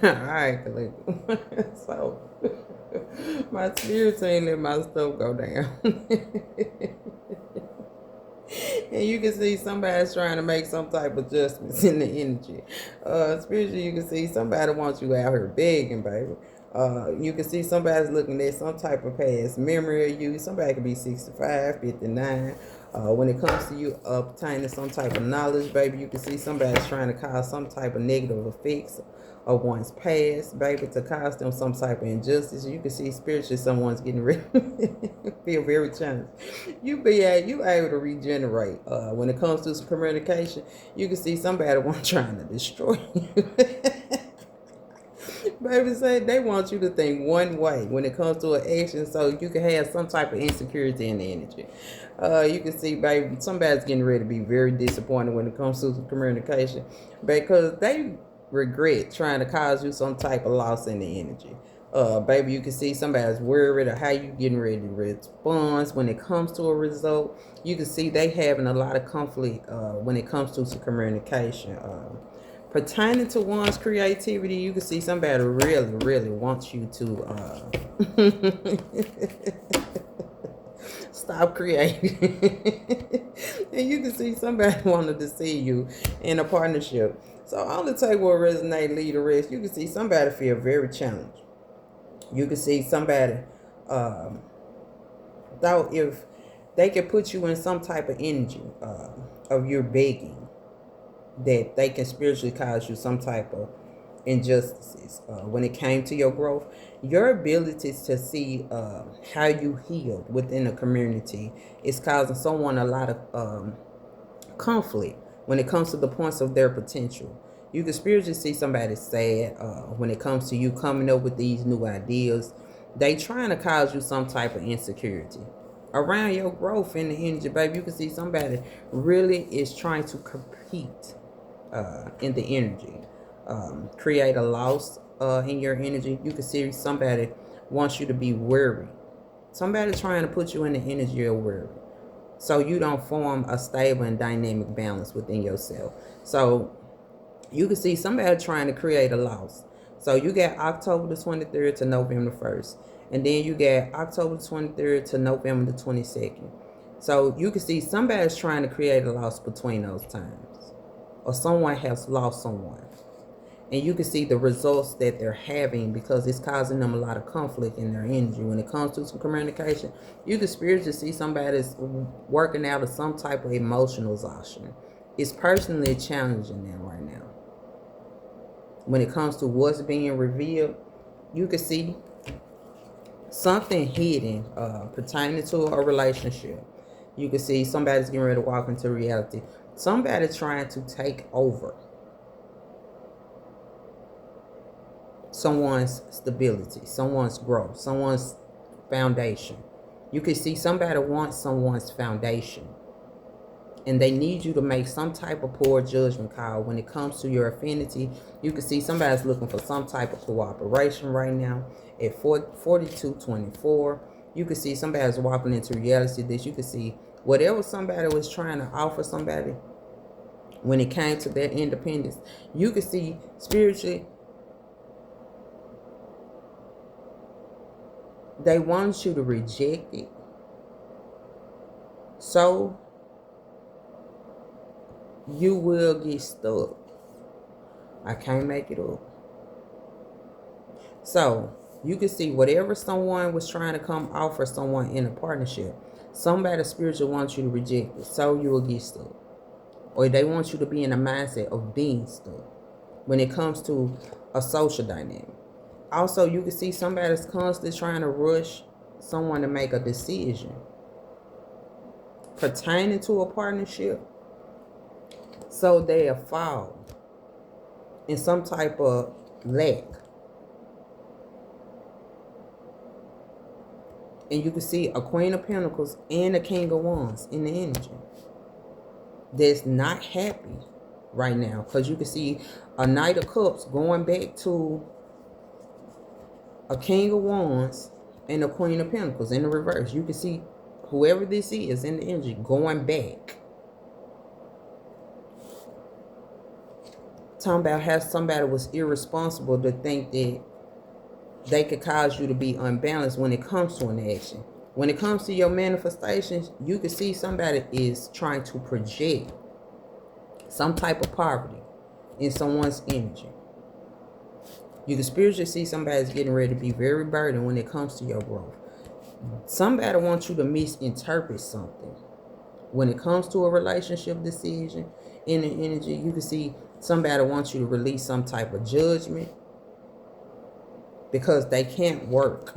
Alright, Khalifa. So, my spirit ain't let my stuff go down. And you can see somebody's trying to make some type of adjustments in the energy. Spiritually, you can see somebody wants you out here begging, baby. You can see somebody's looking at some type of past memory of you. Somebody could be 65, 59. When it comes to you obtaining some type of knowledge, baby, you can see somebody's trying to cause some type of negative effects of one's past, baby, to cause them some type of injustice. You can see spiritually someone's getting ready feel very challenged. You able to regenerate. When it comes to some communication, you can see somebody one trying to destroy you. Baby say they want you to think one way when it comes to an action, so you can have some type of insecurity in the energy. You can see, baby, somebody's getting ready to be very disappointed when it comes to communication because they regret trying to cause you some type of loss in the energy. Baby, you can see somebody's worried of how you getting ready to respond when it comes to a result. You can see they having a lot of conflict when it comes to some communication. Pertaining to one's creativity, you can see somebody really, really wants you to stop creating. And you can see somebody wanting to see you in a partnership. So only take what resonate, leave the rest. You can see somebody feel very challenged. You can see somebody thought if they could put you in some type of energy of your begging, that they can spiritually cause you some type of injustices. When it came to your growth, your ability to see how you healed within the community is causing someone a lot of conflict when it comes to the points of their potential. You can spiritually see somebody sad when it comes to you coming up with these new ideas. They trying to cause you some type of insecurity around your growth in the energy, baby. You can see somebody really is trying to compete in the energy, create a loss in your energy. You can see somebody wants you to be worried. Somebody trying to put you in the energy of worry, so you don't form a stable and dynamic balance within yourself. So you can see somebody trying to create a loss. So you got October the 23rd to November the 1st. And then you got October the 23rd to November the 22nd. So you can see somebody's trying to create a loss between those times. Or someone has lost someone. And you can see the results that they're having because it's causing them a lot of conflict in their energy. When it comes to some communication, you can spiritually see somebody's working out of some type of emotional exhaustion. It's personally challenging them right now. When it comes to what's being revealed, you can see something hidden pertaining to a relationship. You can see somebody's getting ready to walk into reality. Somebody trying to take over someone's stability, someone's growth, someone's foundation. You can see somebody wants someone's foundation, and they need you to make some type of poor judgment call when it comes to your affinity. You can see somebody's looking for some type of cooperation right now at 4224. You can see somebody's walking into reality that you can see whatever somebody was trying to offer somebody when it came to their independence. You can see spiritually they want you to reject it. So you will get stuck. I can't make it up. So you can see whatever someone was trying to come offer someone in a partnership, somebody spiritual wants you to reject it. So you will get stuck. Or they want you to be in a mindset of being stuck when it comes to a social dynamic. Also, you can see somebody's constantly trying to rush someone to make a decision pertaining to a partnership, so they'll fall in some type of lack. And you can see a Queen of Pentacles and a King of Wands in the energy that's not happy right now, because you can see a Knight of Cups going back to a King of Wands and a Queen of Pentacles in the reverse. You can see whoever this is in the energy going back. Talking about how somebody was irresponsible to think that they could cause you to be unbalanced when it comes to an action. When it comes to your manifestations, you can see somebody is trying to project some type of poverty in someone's energy. You can spiritually see somebody's getting ready to be very burdened when it comes to your growth. Somebody wants you to misinterpret something. When it comes to a relationship decision in the energy, you can see somebody wants you to release some type of judgment because they can't work.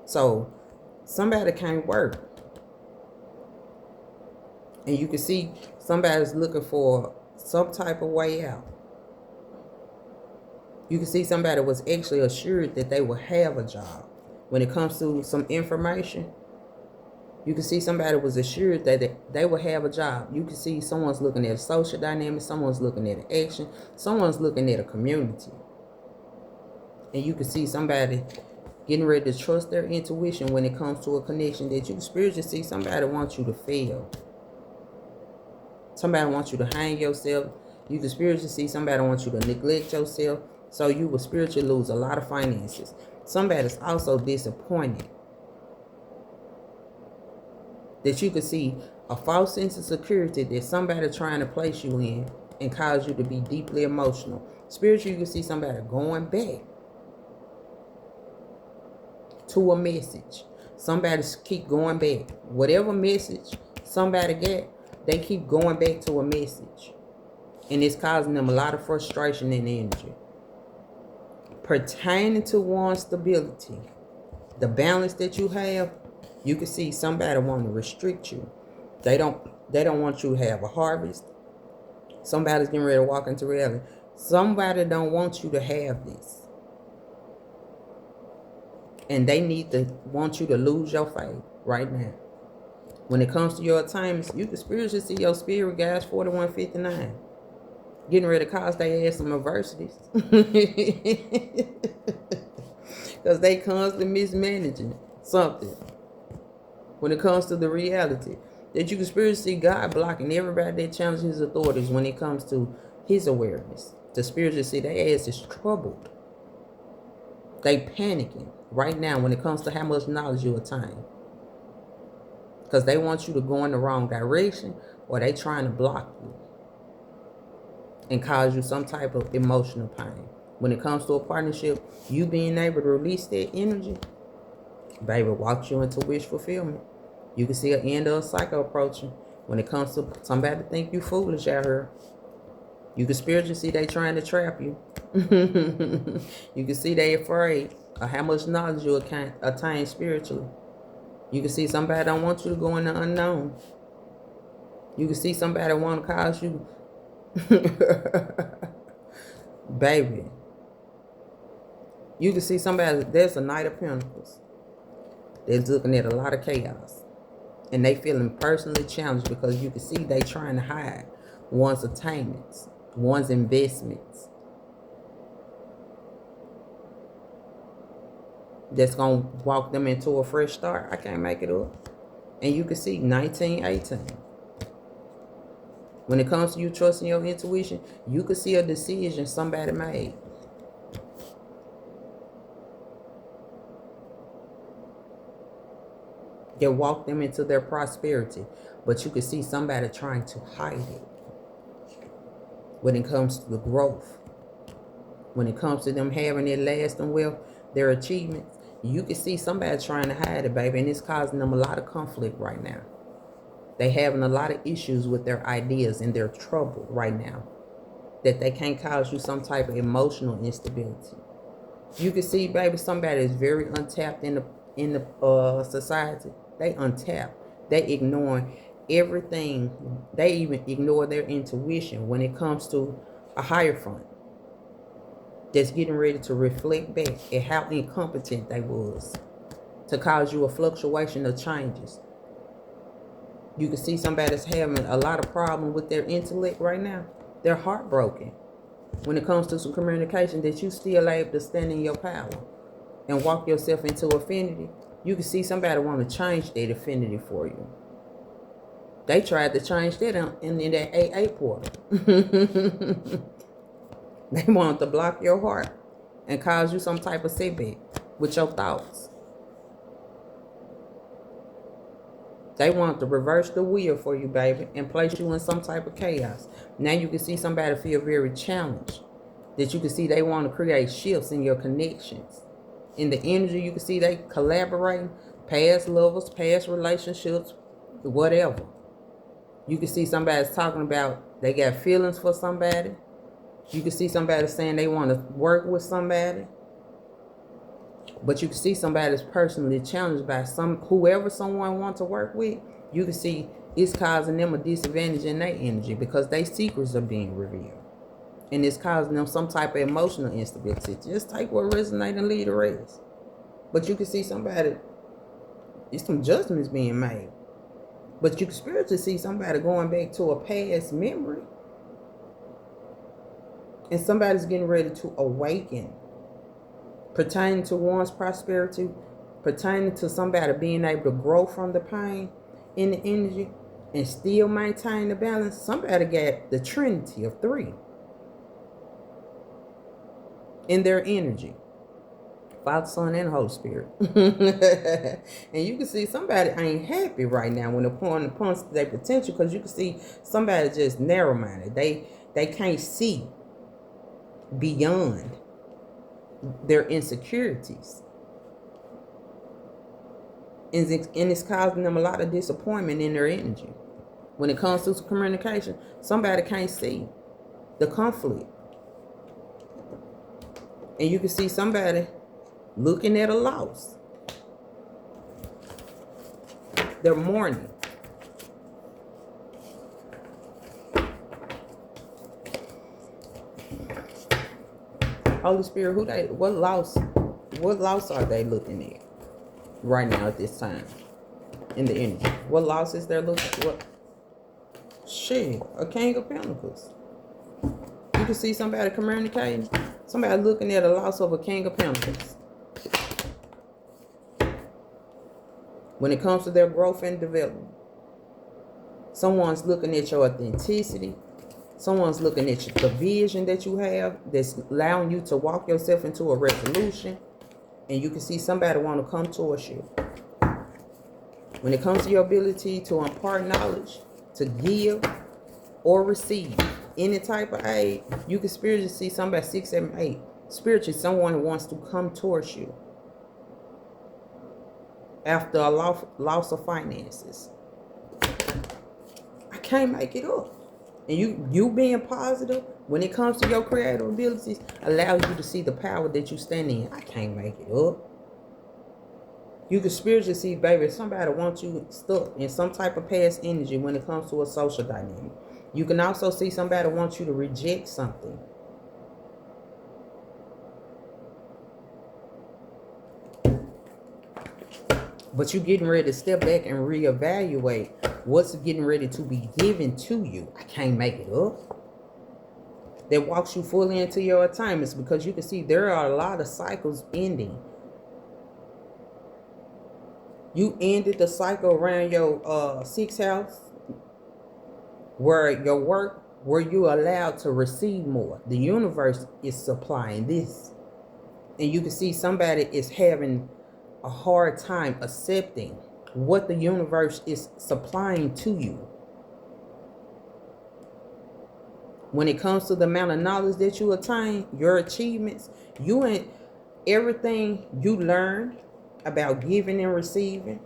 So somebody can't work. And you can see somebody's looking for some type of way out. You can see somebody was actually assured that they will have a job. When it comes to some information, you can see somebody was assured that they will have a job. You can see someone's looking at a social dynamic, someone's looking at an action, someone's looking at a community. And you can see somebody getting ready to trust their intuition when it comes to a connection that you can spiritually see somebody wants you to fail. Somebody wants you to hang yourself. You can spiritually see somebody wants you to neglect yourself, so you will spiritually lose a lot of finances. Somebody's also disappointed. That you could see a false sense of security that somebody trying to place you in and cause you to be deeply emotional. Spiritually, you can see somebody going back to a message. Somebody keep going back. Whatever message somebody get, they keep going back to a message. And it's causing them a lot of frustration and energy. Pertaining to one's stability, the balance that you have, you can see somebody want to restrict you. They don't want you to have a harvest. Somebody's getting ready to walk into reality. Somebody don't want you to have this. And they want you to lose your faith right now. When it comes to your attainments, you can spiritually see your spirit guides 4159. Getting ready to cause their ass some adversities. Because they constantly mismanaging something. When it comes to the reality. That you can spiritually see God blocking everybody that challenges his authorities when it comes to his awareness. To spiritually see their ass is troubled. They panicking right now when it comes to how much knowledge you attain. Because they want you to go in the wrong direction, or they trying to block you and cause you some type of emotional pain. When it comes to a partnership, you being able to release that energy, baby, walks you into wish fulfillment. You can see an end of a cycle approaching. When it comes to somebody think you foolish out here, you can spiritually see they trying to trap you. You can see they afraid of how much knowledge you attain spiritually. You can see somebody don't want you to go in the unknown. You can see somebody want to cause you. Baby. You can see somebody, there's a Knight of Pentacles. They're looking at a lot of chaos. And they feeling personally challenged because you can see they trying to hide one's attainments, one's investments. That's going to walk them into a fresh start. I can't make it up. And you can see 1918. When it comes to you trusting your intuition, you can see a decision somebody made. That walked them into their prosperity. But you can see somebody trying to hide it. When it comes to the growth. When it comes to them having their lasting wealth, their achievements. You can see somebody trying to hide it, baby. And it's causing them a lot of conflict right now. They having a lot of issues with their ideas and they're troubled right now. That they can't cause you some type of emotional instability. You can see, baby, somebody is very untapped in the society. They untapped. They ignoring everything. They even ignore their intuition when it comes to a higher front. That's getting ready to reflect back at how incompetent they was to cause you a fluctuation of changes. You can see somebody's having a lot of problem with their intellect right now. They're heartbroken when it comes to some communication that you still able to stand in your power and walk yourself into affinity. You can see somebody want to change that affinity for you. They tried to change that in that AA portal. They wanted to block your heart and cause you some type of setback with your thoughts. They want to reverse the wheel for you, baby, and place you in some type of chaos. Now you can see somebody feel very challenged. That you can see they want to create shifts in your connections. In the energy, you can see they collaborating, past lovers, past relationships, whatever. You can see somebody's talking about they got feelings for somebody. You can see somebody saying they want to work with somebody. But you can see somebody that's personally challenged by whoever someone wants to work with. You can see it's causing them a disadvantage in their energy because their secrets are being revealed. And it's causing them some type of emotional instability. Just take what resonates and leave the rest. But you can see somebody, it's some judgments being made. But you can spiritually see somebody going back to a past memory. And somebody's getting ready to awaken. Pertaining to one's prosperity. Pertaining to somebody being able to grow from the pain in the energy. And still maintain the balance. Somebody got the trinity of 3. In their energy. Father, Son, and Holy Spirit. And you can see somebody ain't happy right now when it comes to their potential, because you can see somebody just narrow-minded. They can't see beyond their insecurities. And it's causing them a lot of disappointment in their energy. When it comes to communication, somebody can't see the conflict. And you can see somebody looking at a loss. They're mourning. Holy Spirit, what loss are they looking at right now at this time in the energy? What losses they're looking at? Shit, a King of Pentacles. You can see somebody communicating. Somebody looking at a loss of a King of Pentacles. When it comes to their growth and development. Someone's looking at your authenticity. Someone's looking at the vision that you have that's allowing you to walk yourself into a resolution. And you can see somebody want to come towards you. When it comes to your ability to impart knowledge, to give or receive any type of aid, you can spiritually see somebody 6, 7, 8. Spiritually, someone wants to come towards you after a loss of finances. I can't make it up. And you being positive when it comes to your creative abilities allows you to see the power that you stand in. I can't make it up. You can spiritually see, baby, somebody wants you stuck in some type of past energy when it comes to a social dynamic. You can also see somebody wants you to reject something. But you're getting ready to step back and reevaluate what's getting ready to be given to you. I can't make it up. That walks you fully into your attainments, because you can see there are a lot of cycles ending. You ended the cycle around your 6th house, where your work, where you're allowed to receive more. The universe is supplying this. And you can see somebody is having a hard time accepting what the universe is supplying to you. When it comes to the amount of knowledge that you attain, your achievements, you and everything you learned about giving and receiving,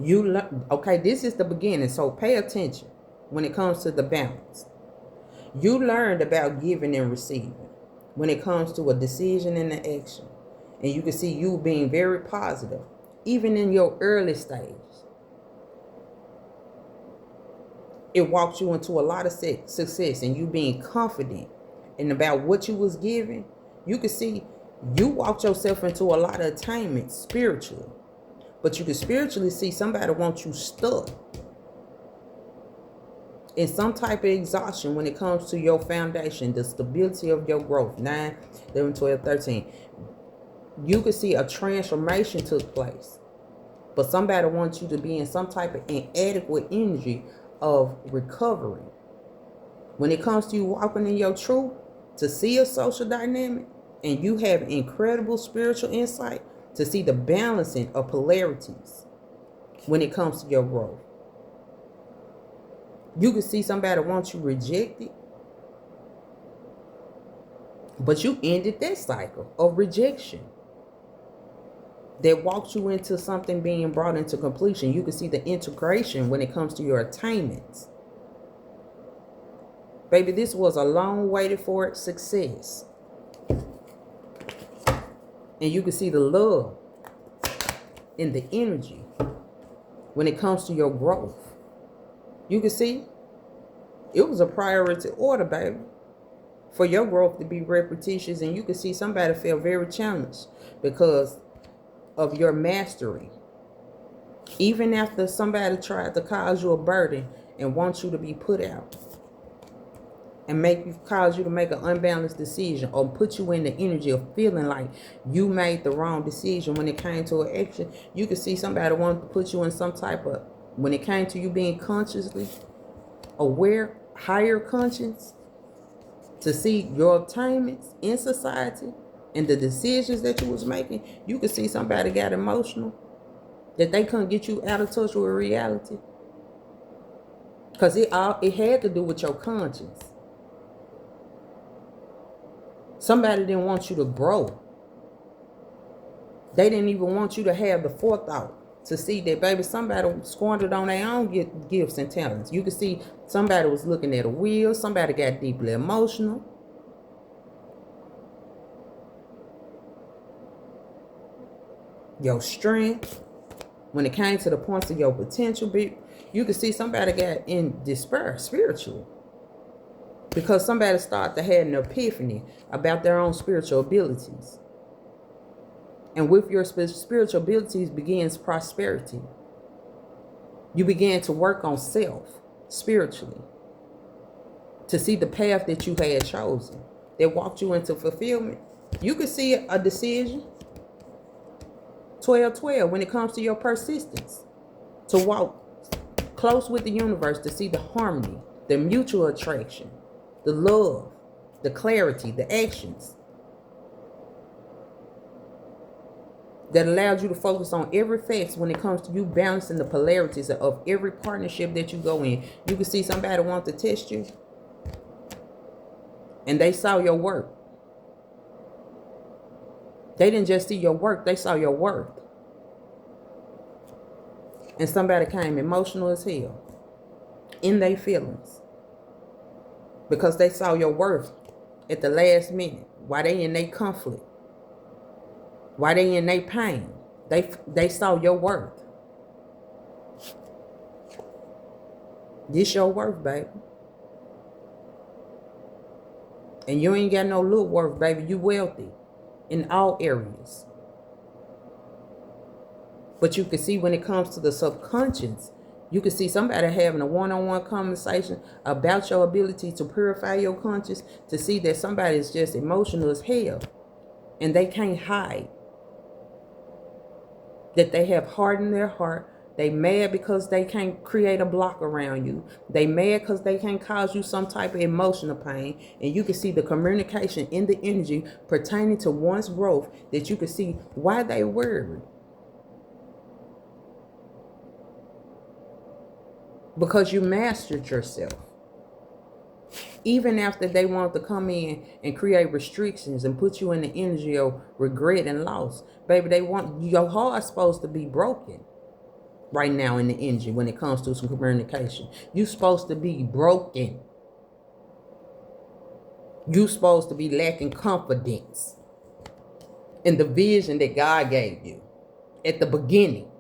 you learn. Okay, this is the beginning, so pay attention when it comes to the balance. You learned about giving and receiving when it comes to a decision and an action. And you can see you being very positive, even in your early stage. It walks you into a lot of success, and you being confident and about what you was given. You can see you walked yourself into a lot of attainment spiritually. But you can spiritually see somebody wants you stuck in some type of exhaustion when it comes to your foundation, the stability of your growth. 9, 11, 12, 13. You can see a transformation took place. But somebody wants you to be in some type of inadequate energy of recovery. When it comes to you walking in your truth, to see a social dynamic, and you have incredible spiritual insight to see the balancing of polarities when it comes to your growth. You can see somebody wants you rejected, but you ended that cycle of rejection that walked you into something being brought into completion. You can see the integration when it comes to your attainments. Baby, this was a long waited for success. And you can see the love and the energy when it comes to your growth. You can see it was a priority order, baby, for your growth to be repetitious. And you can see somebody feel very challenged because of your mastery. Even after somebody tried to cause you a burden and wants you to be put out and cause you to make an unbalanced decision, or put you in the energy of feeling like you made the wrong decision when it came to an action. You can see somebody wanted to put you in some type of, when it came to you being consciously aware, higher conscience, to see your attainments in society and the decisions that you was making. You could see somebody got emotional, that they couldn't get you out of touch with reality, because it had to do with your conscience. Somebody didn't want you to grow. They didn't even want you to have the forethought to see that, baby, somebody squandered on their own gifts and talents. You could see somebody was looking at a wheel. Somebody got deeply emotional. Your strength, when it came to the points of your potential, you could see somebody got in despair spiritually, because somebody started to have an epiphany about their own spiritual abilities. And with your spiritual abilities begins prosperity. You began to work on self spiritually, to see the path that you had chosen that walked you into fulfillment. You could see a decision, 12-12, when it comes to your persistence, to walk close with the universe, to see the harmony, the mutual attraction, the love, the clarity, the actions that allowed you to focus on every fact when it comes to you balancing the polarities of every partnership that you go in. You can see somebody want to test you, and they saw your work. They didn't just see your work, they saw your worth. And somebody came emotional as hell in their feelings, because they saw your worth at the last minute, while they in their conflict, while they in their pain. They saw your worth. This your worth, baby. And you ain't got no little worth, baby. You wealthy in all areas. But you can see when it comes to the subconscious, you can see somebody having a one-on-one conversation about your ability to purify your conscience, to see that somebody is just emotional as hell and they can't hide that they have hardened their heart. They mad because they can't create a block around you. They mad because they can't cause you some type of emotional pain. And you can see the communication in the energy pertaining to one's growth, that you can see why they worry. Because you mastered yourself. Even after they want to come in and create restrictions and put you in the energy of regret and loss, baby, they want your heart's supposed to be broken right now in the energy when it comes to some communication. You're supposed to be broken. You're supposed to be lacking confidence in the vision that God gave you at the beginning.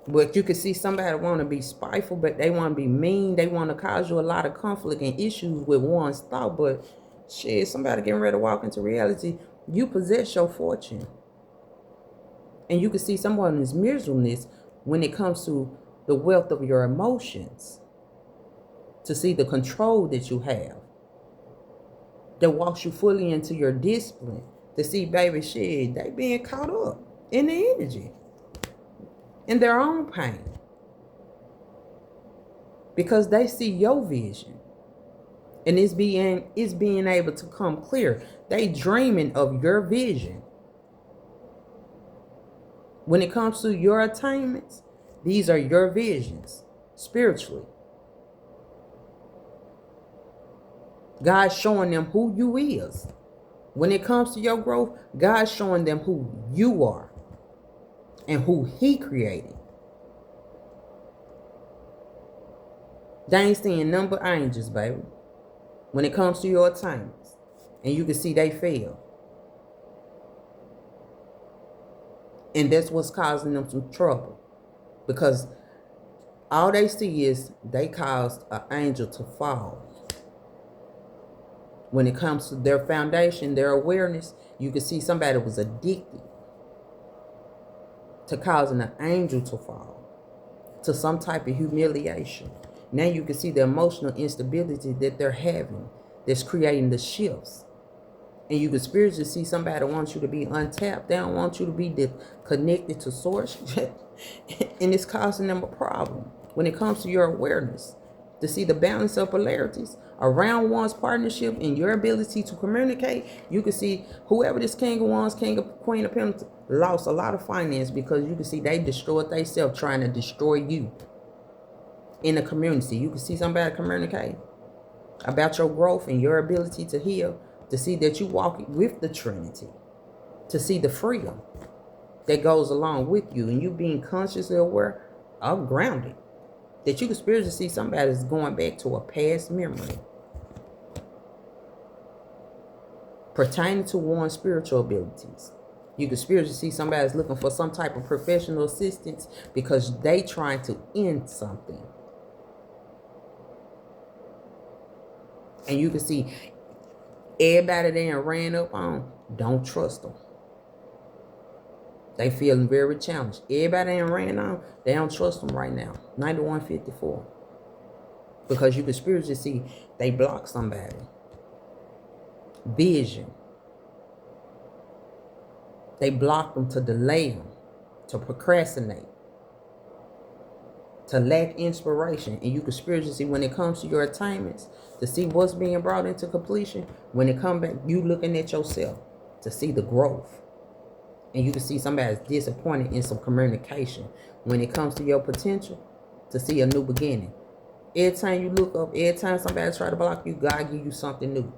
But you can see somebody want to be spiteful, but they want to be mean. They want to cause you a lot of conflict and issues with one's thought. But shit, somebody getting ready to walk into reality. You possess your fortune. And you can see someone's miserableness when it comes to the wealth of your emotions. To see the control that you have, that walks you fully into your discipline, to see, baby, shit, they being caught up in the energy, in their own pain. Because they see your vision. And it's being able to come clear. They dreaming of your vision. When it comes to your attainments, these are your visions spiritually. God's showing them who you is. When it comes to your growth, God's showing them who you are and who He created. They ain't seeing none but angels, baby. When it comes to your attainments. And you can see they fail. And that's what's causing them some trouble. Because all they see is they caused an angel to fall. When it comes to their foundation, their awareness, you can see somebody was addicted to causing an angel to fall, to some type of humiliation. Now you can see the emotional instability that they're having that's creating the shifts. And you can spiritually see somebody wants you to be untapped. They don't want you to be connected to source. And it's causing them a problem when it comes to your awareness. To see the balance of polarities around one's partnership and your ability to communicate, you can see whoever this King of Wands, King of Queen of Pentacles, lost a lot of finance because you can see they destroyed themselves trying to destroy you in the community. You can see somebody communicate about your growth and your ability to heal, to see that you walk with the Trinity, to see the freedom that goes along with you, and you being consciously aware of grounded. That you can spiritually see somebody is going back to a past memory pertaining to one's spiritual abilities. You can spiritually see somebody's looking for some type of professional assistance because they trying to end something. And you can see everybody they ran up on, don't trust them. They feeling very challenged. Everybody ain't ran on, they don't trust them right now. 9154. Because you can spiritually see they block somebody. Vision. They block them to delay them, to procrastinate, to lack inspiration. And you can spiritually see when it comes to your attainments, to see what's being brought into completion. When it comes back, you looking at yourself to see the growth. And you can see somebody's disappointed in some communication. When it comes to your potential, to see a new beginning. Every time you look up, every time somebody try to block you, God give you something new.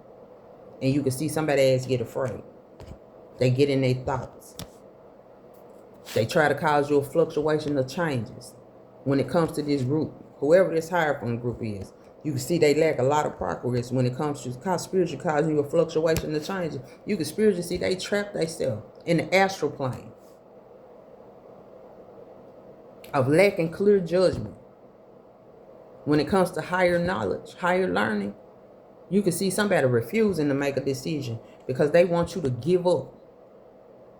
And you can see somebody else get afraid. They get in their thoughts. They try to cause you a fluctuation of changes. When it comes to this group, whoever this Hierophant group is, you can see they lack a lot of progress when it comes to spiritually causing you a fluctuation of changes. You can spiritually see they trap themselves in the astral plane of lacking clear judgment. When it comes to higher knowledge, higher learning, you can see somebody refusing to make a decision because they want you to give up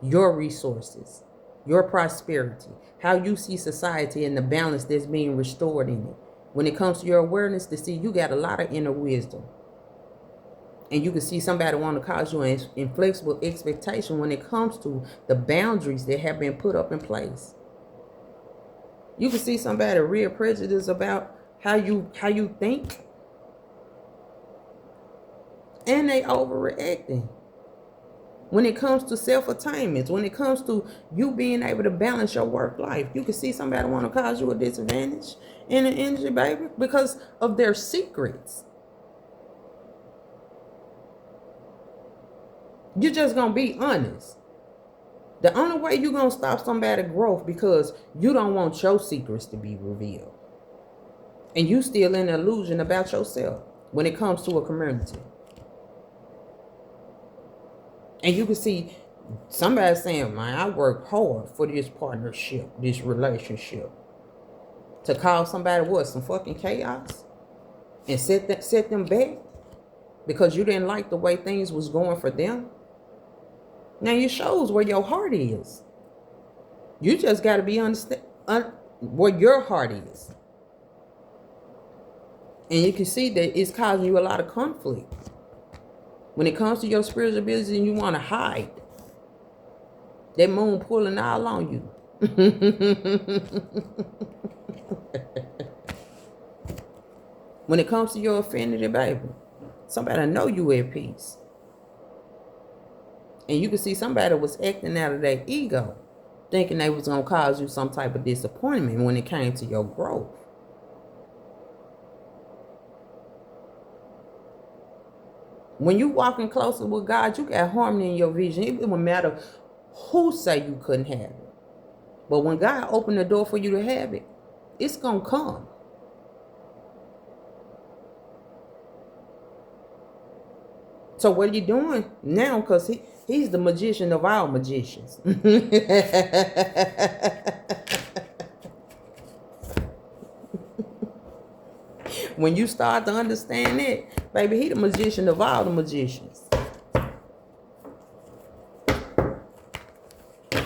your resources, your prosperity, how you see society and the balance that's being restored in it. When it comes to your awareness, to see you got a lot of inner wisdom. And you can see somebody want to cause you an inflexible expectation when it comes to the boundaries that have been put up in place. You can see somebody real prejudiced about how you think. And they overreacting. When it comes to self-attainments, when it comes to you being able to balance your work life, you can see somebody want to cause you a disadvantage in the industry, baby, because of their secrets. You're just going to be honest. The only way you're going to stop somebody's growth because you don't want your secrets to be revealed. And you still in an illusion about yourself when it comes to a community. And you can see somebody saying, man, I work hard for this partnership, this relationship. To cause somebody what? Some fucking chaos? And set them back? Because you didn't like the way things was going for them? Now it shows where your heart is. You just got to be understand where your heart is. And you can see that it's causing you a lot of conflict. When it comes to your spiritual abilities and you want to hide That moon pulling all on you. When it comes to your affinity, baby, somebody know you at peace. And you can see somebody was acting out of their ego, thinking they was going to cause you some type of disappointment when it came to your growth. When you walking closer with God, you got harmony in your vision. It won't matter who say you couldn't have it. But when God opened the door for you to have it, it's going to come. So what are you doing now? Because he's the magician of all magicians. When you start to understand that, baby, he the magician of all the magicians.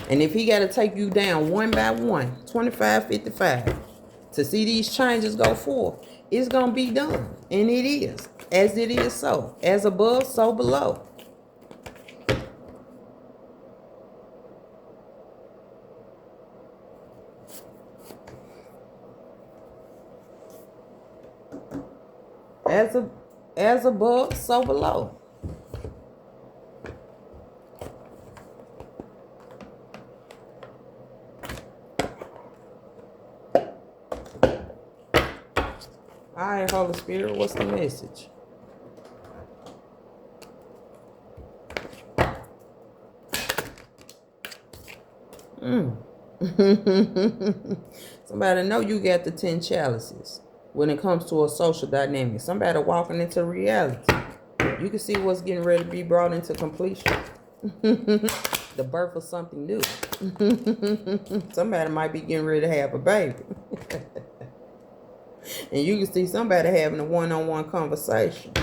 And if he got to take you down one by one, 25, 55, to see these changes go forth, it's going to be done. And it is. As it is so. As above, so below. As above, so below. All right, Holy Spirit, what's the message? Somebody know you got the 10 chalices when it comes to a social dynamic. Somebody walking into reality. You can see what's getting ready to be brought into completion. The birth of something new. Somebody might be getting ready to have a baby. And you can see somebody having a one-on-one conversation.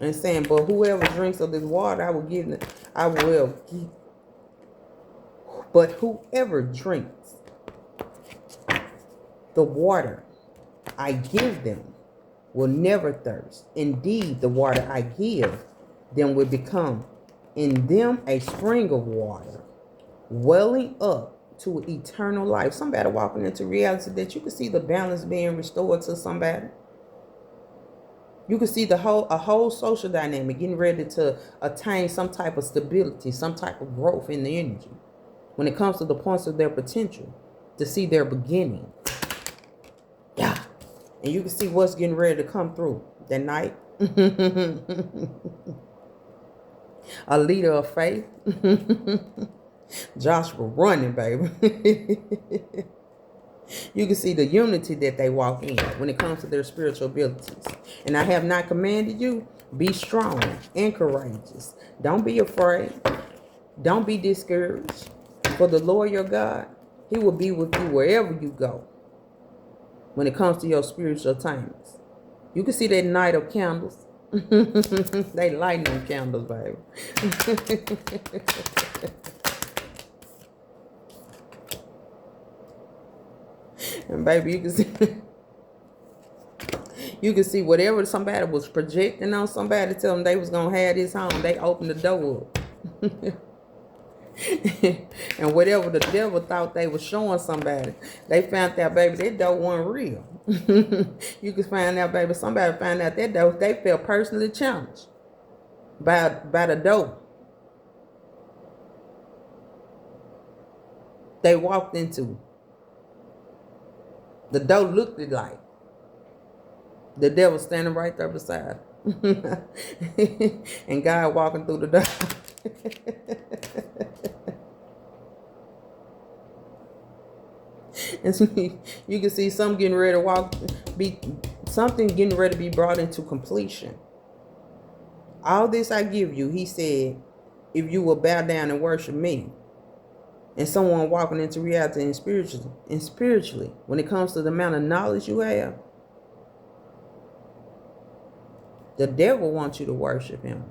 And saying, but whoever drinks of this water, I will give. But whoever drinks the water I give them will never thirst. Indeed, the water I give them will become in them a spring of water, welling up to eternal life. Somebody walking into reality that you can see the balance being restored to somebody. You can see a whole social dynamic getting ready to attain some type of stability, some type of growth in the energy. When it comes to the points of their potential, to see their beginning. Yeah. And you can see what's getting ready to come through that night. A leader of faith. Joshua running, baby. You can see the unity that they walk in when it comes to their spiritual abilities. And I have not commanded you, be strong and courageous. Don't be afraid. Don't be discouraged. For the Lord your God, he will be with you wherever you go when it comes to your spiritual attainments. You can see that night of candles. They lighting them candles, baby. And baby, you can see whatever somebody was projecting on somebody, tell them they was going to have this home, they opened the door up. And whatever the devil thought they was showing somebody, they found out, baby, that door wasn't real. You can find out, baby, somebody found out that door, they felt personally challenged by the door they walked into. The door looked it like the devil standing right there beside her. And God walking through the door. And so you can see something getting ready to be brought into completion. All this I give you, he said, if you will bow down and worship me. And someone walking into reality and spiritually, when it comes to the amount of knowledge you have, the devil wants you to worship him.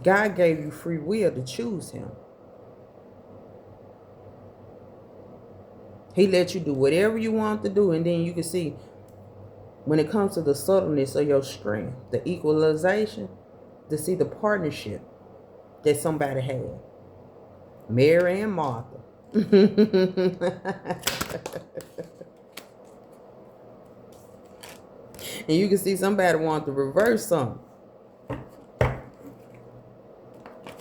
God gave you free will to choose him. He let you do whatever you want to do, and then you can see when it comes to the subtleness of your strength, the equalization, to see the partnership that somebody had. Mary and Martha. And you can see somebody want to reverse something.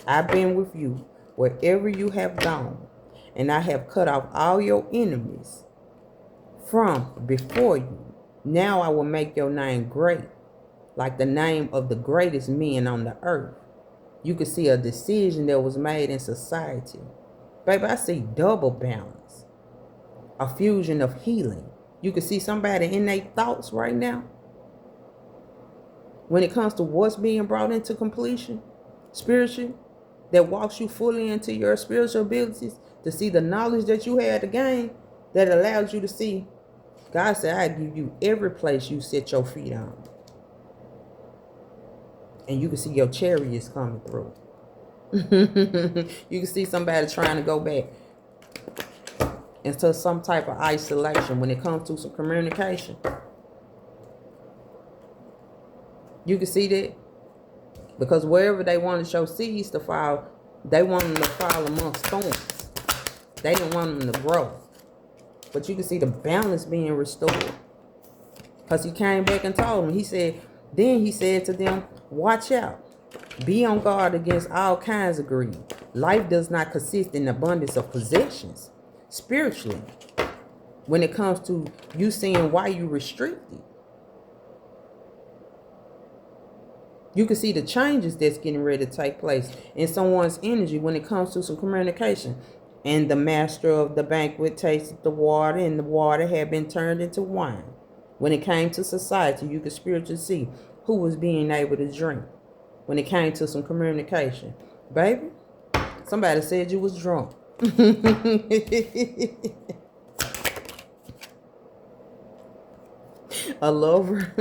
I've been with you wherever you have gone, and I have cut off all your enemies from before you. Now I will make your name great, like the name of the greatest men on the earth. You can see a decision that was made in society. Baby, I see double balance, a fusion of healing. You can see somebody in their thoughts right now. When it comes to what's being brought into completion spiritually, that walks you fully into your spiritual abilities, to see the knowledge that you had to gain, that allows you to see. God said, I give you every place you set your feet on. And you can see your chariots coming through. You can see somebody trying to go back into some type of isolation when it comes to some communication. You can see that. Because wherever they wanted your seeds to fall, they want them to fall amongst thorns. They didn't want them to grow. But you can see the balance being restored. Because he came back and told them. Then he said to them, watch out. Be on guard against all kinds of greed. Life does not consist in abundance of possessions. Spiritually, when it comes to you seeing why you restricted, you can see the changes that's getting ready to take place in someone's energy when it comes to some communication. And the master of the banquet tasted the water, and the water had been turned into wine. When it came to society, you could spiritually see who was being able to drink. When it came to some communication. Baby, somebody said you was drunk. A lover.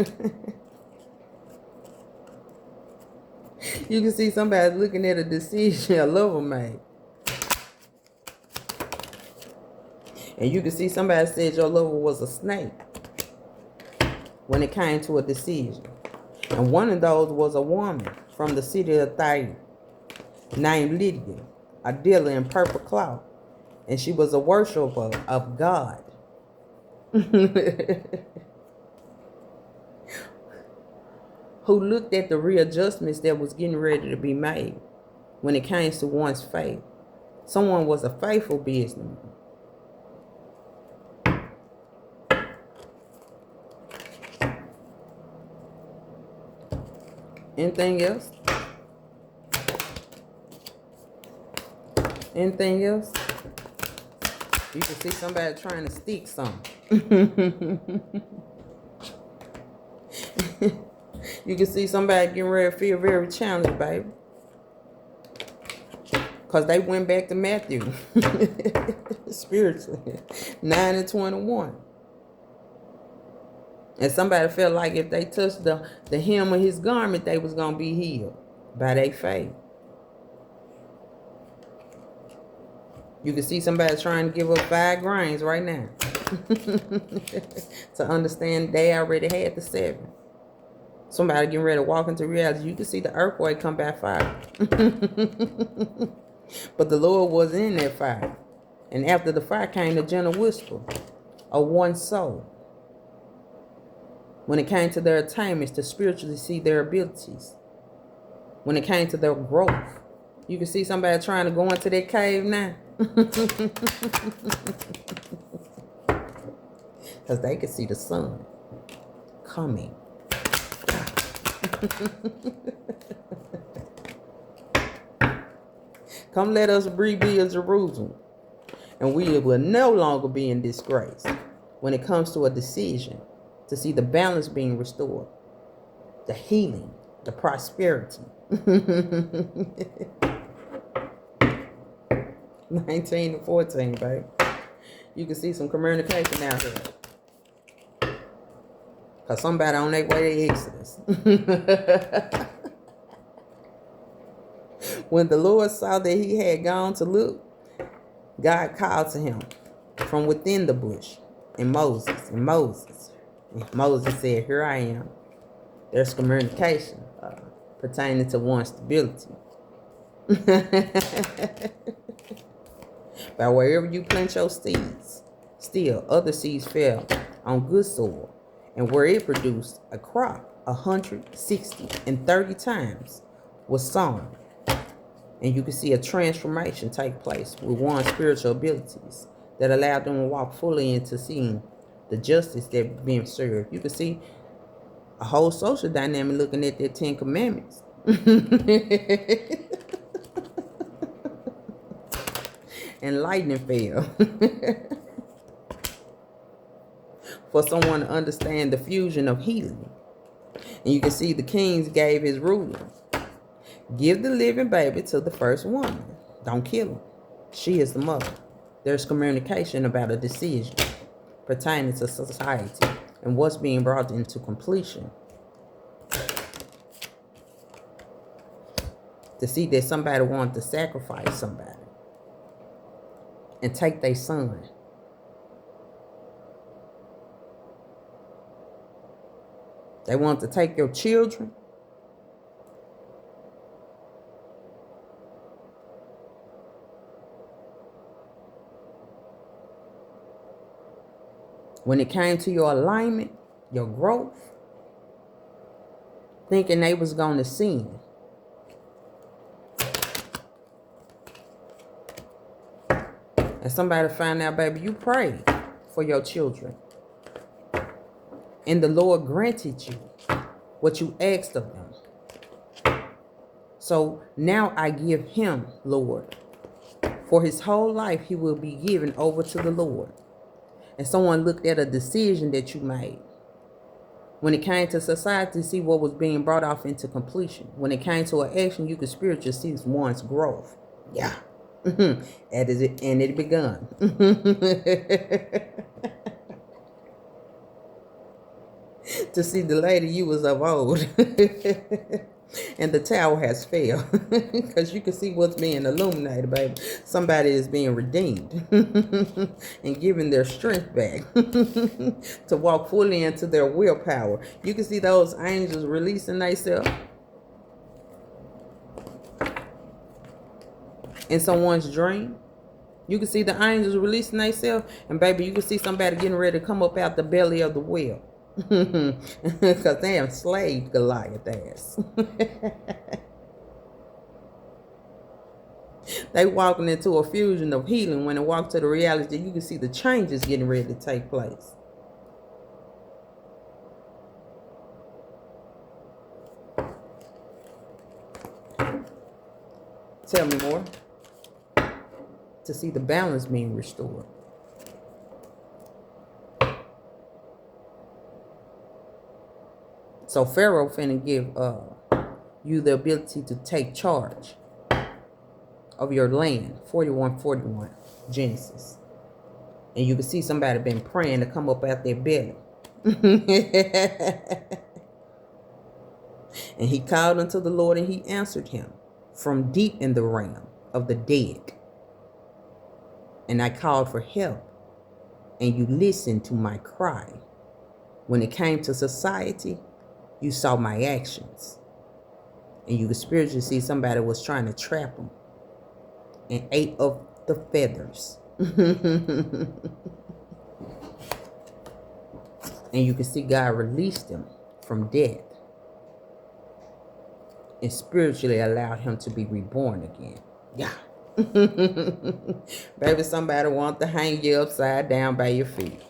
You can see somebody looking at a decision a lover made. And you can see somebody said your lover was a snake when it came to a decision. And one of those was a woman from the city of Thais named Lydia, a dealer in purple cloth. And she was a worshiper of God. Who looked at the readjustments that was getting ready to be made when it came to one's faith. Someone was a faithful businessman. Anything else? Anything else? You can see somebody trying to stick something. You can see somebody getting ready to feel very challenged, baby. Because they went back to Matthew. Spiritually. 9:21. And somebody felt like if they touched the hem of his garment, they was going to be healed by their faith. You can see somebody trying to give up 5 grains right now. To understand they already had the 7. Somebody getting ready to walk into reality. You can see the earthquake come by fire. But the Lord wasn't in that fire. And after the fire came the gentle whisper of one soul. When it came to their attainments, to spiritually see their abilities. When it came to their growth. You can see somebody trying to go into that cave now. Because they can see the sun coming. Come let us rebuild Jerusalem, and we will no longer be in disgrace. When it comes to a decision, to see the balance being restored, the healing, the prosperity. 19-14, babe. You can see some communication out here. Because somebody on their way to Exodus. When the Lord saw that he had gone to look, God called to him from within the bush. And Moses said, here I am. There's communication. pertaining to one's stability. By wherever you plant your seeds, still other seeds fell on good soil, and where it produced a crop 160 and 30 times was sown. And you can see a transformation take place with one's spiritual abilities that allowed them to walk fully into seeing the justice that being served. You can see a whole social dynamic looking at their 10 commandments. And lightning fell. For someone to understand the fusion of healing. And you can see the kings gave his ruling. Give the living baby to the first woman. Don't kill her. She is the mother. There's communication about a decision pertaining to society and what's being brought into completion. To see that somebody wanted to sacrifice somebody and take their son. They want to take your children. When it came to your alignment, your growth, thinking they was going to sin. And somebody found out, baby, you prayed for your children. And the Lord granted you what you asked of them. So now I give him, Lord. For his whole life, he will be given over to the Lord. And someone looked at a decision that you made. When it came to society, see what was being brought off into completion. When it came to an action, you could spiritually see one's growth. Yeah. And it begun. To see the lady you was of old. And the tower has failed. Because you can see what's being illuminated, baby. Somebody is being redeemed. And given their strength back. To walk fully into their willpower. You can see those angels releasing themselves. In someone's dream. You can see the angels releasing themselves. And baby, you can see somebody getting ready to come up out the belly of the whale. Because they enslaved Goliath ass. They walking into a fusion of healing. When they walk to the reality, you can see the changes getting ready to take place. Tell me more. To see the balance being restored. So Pharaoh finna give you the ability to take charge of your land. 41:41 Genesis. And you can see somebody been praying to come up out their belly. And he called unto the Lord, and he answered him from deep in the realm of the dead. And I called for help, and you listened to my cry. When it came to society, you saw my actions. And you could spiritually see somebody was trying to trap them and ate of the feathers. And you can see God released him from death and spiritually allowed him to be reborn again. Yeah. Baby, somebody want to hang you upside down by your feet.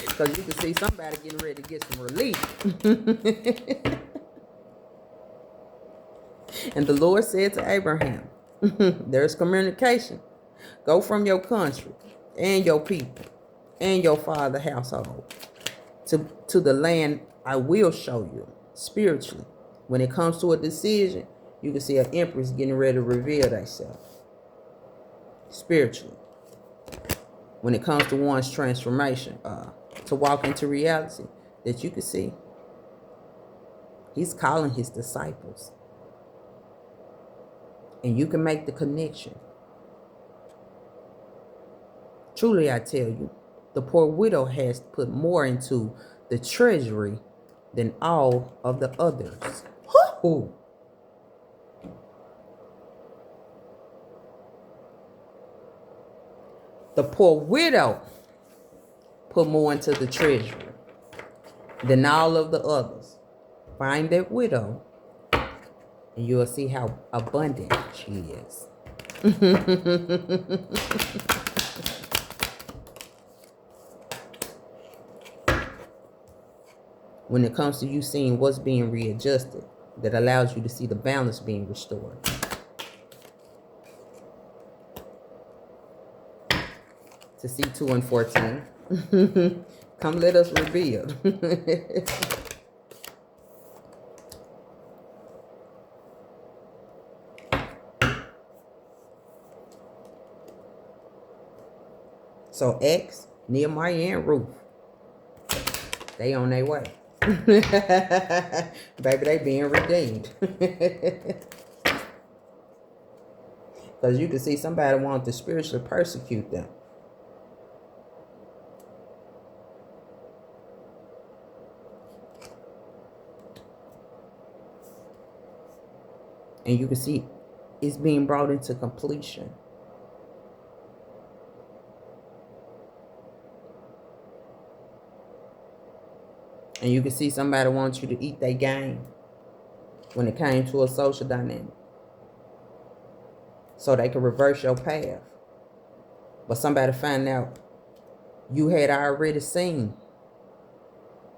Because you can see somebody getting ready to get some relief. And the Lord said to Abraham, there's communication. Go from your country and your people and your father's household to the land I will show you spiritually. When it comes to a decision, you can see an empress getting ready to reveal herself spiritually. When it comes to one's transformation, to walk into reality, that you can see he's calling his disciples. And you can make the connection. Truly, I tell you, the poor widow has put more into the treasury than all of the others. Ooh. The poor widow put more into the treasury than all of the others. Find that widow, and you'll see how abundant she is. When it comes to you seeing what's being readjusted, that allows you to see the balance being restored. To see 2 and 14. Come let us reveal. So X, Nehemiah, and Ruth, they on their way. Baby, they being redeemed. Because you can see somebody want to spiritually persecute them. And you can see it's being brought into completion. And you can see somebody wants you to eat their game when it came to a social dynamic, so they can reverse your path. But somebody find out you had already seen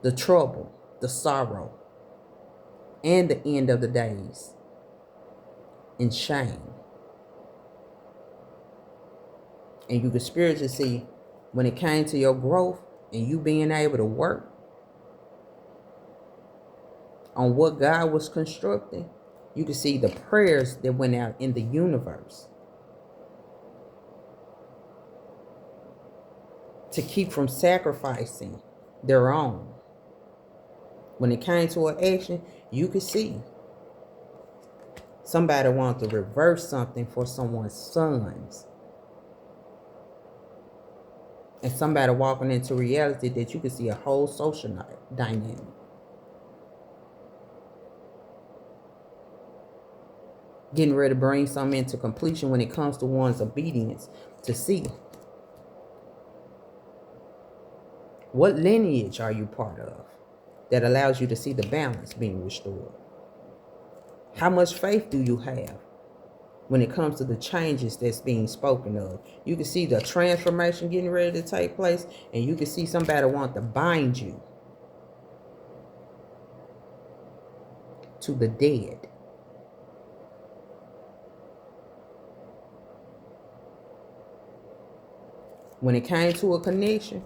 the trouble, the sorrow, and the end of the days in shame. And you can spiritually see when it came to your growth and you being able to work on what God was constructing, you can see the prayers that went out in the universe to keep from sacrificing their own. When it came to an action, you could see somebody wanted to reverse something for someone's sons. And somebody walking into reality that you could see a whole social dynamic. Getting ready to bring something into completion when it comes to one's obedience, to see what lineage are you part of that allows you to see the balance being restored. How much faith do you have when it comes to the changes that's being spoken of? You can see the transformation getting ready to take place, and you can see somebody want to bind you to the dead. When it came to a connection,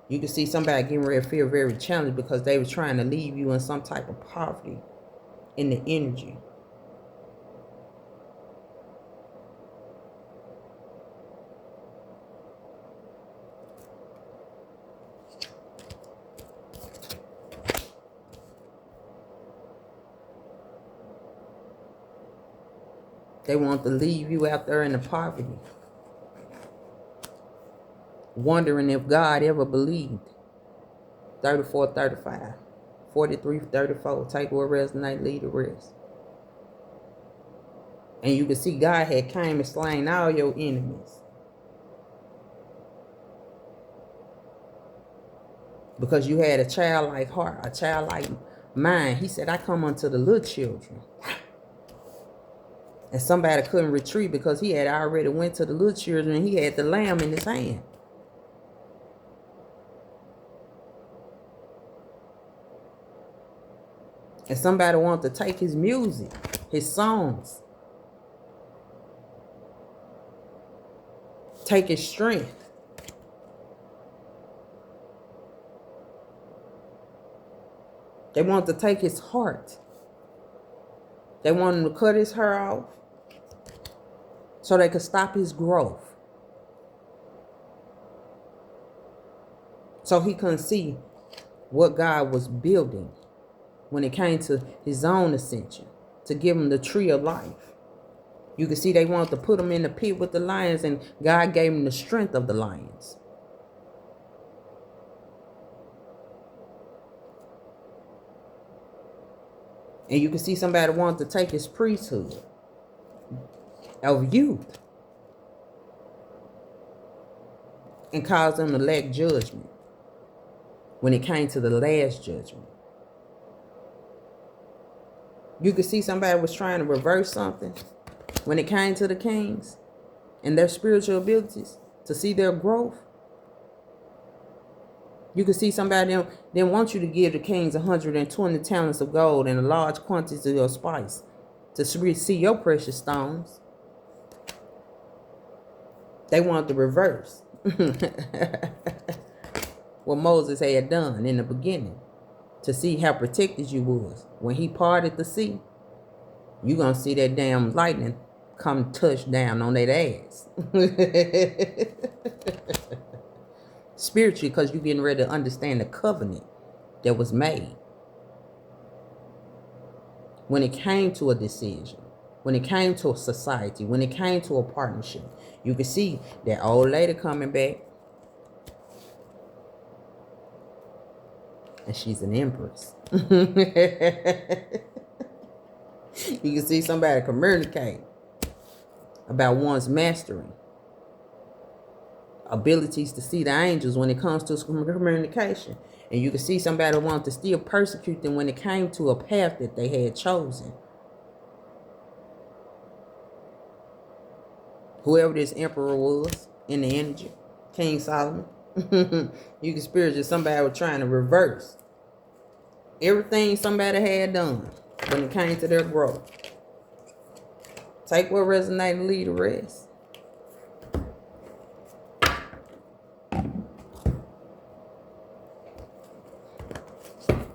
you can see somebody getting ready to feel very challenged because they was trying to leave you in some type of poverty in the energy. They want to leave you out there in the poverty, wondering if God ever believed. 34, 35, 43, 34, take what resonate, leave the rest. And you can see God had came and slain all your enemies. Because you had a childlike heart, a childlike mind. He said, I come unto the little children. And somebody couldn't retreat because he had already went to the little children and he had the lamb in his hand. And somebody wanted to take his music, his songs, take his strength. They wanted to take his heart. They wanted him to cut his hair off so they could stop his growth. So he couldn't see what God was building when it came to his own ascension, to give him the tree of life. You can see they wanted to put him in the pit with the lions, and God gave him the strength of the lions. And you can see somebody wanting to take his priesthood of youth and cause them to lack judgment when it came to the last judgment. You could see somebody was trying to reverse something when it came to the kings and their spiritual abilities to see their growth. You could see somebody didn't want you to give the kings 120 talents of gold and a large quantity of spice to see your precious stones. They wanted the reverse. What Moses had done in the beginning, to see how protected you was. When he parted the sea, you gonna see that damn lightning come touch down on that ass. Spiritually, because you're getting ready to understand the covenant that was made. When it came to a decision, when it came to a society, when it came to a partnership, you can see that old lady coming back. And she's an empress. You can see somebody communicate about one's mastering abilities to see the angels when it comes to communication. And you can see somebody want to still persecute them when it came to a path that they had chosen. Whoever this emperor was in the energy, King Solomon. You can spiritually somebody was trying to reverse everything somebody had done when it came to their growth. Take what resonates and leave the rest.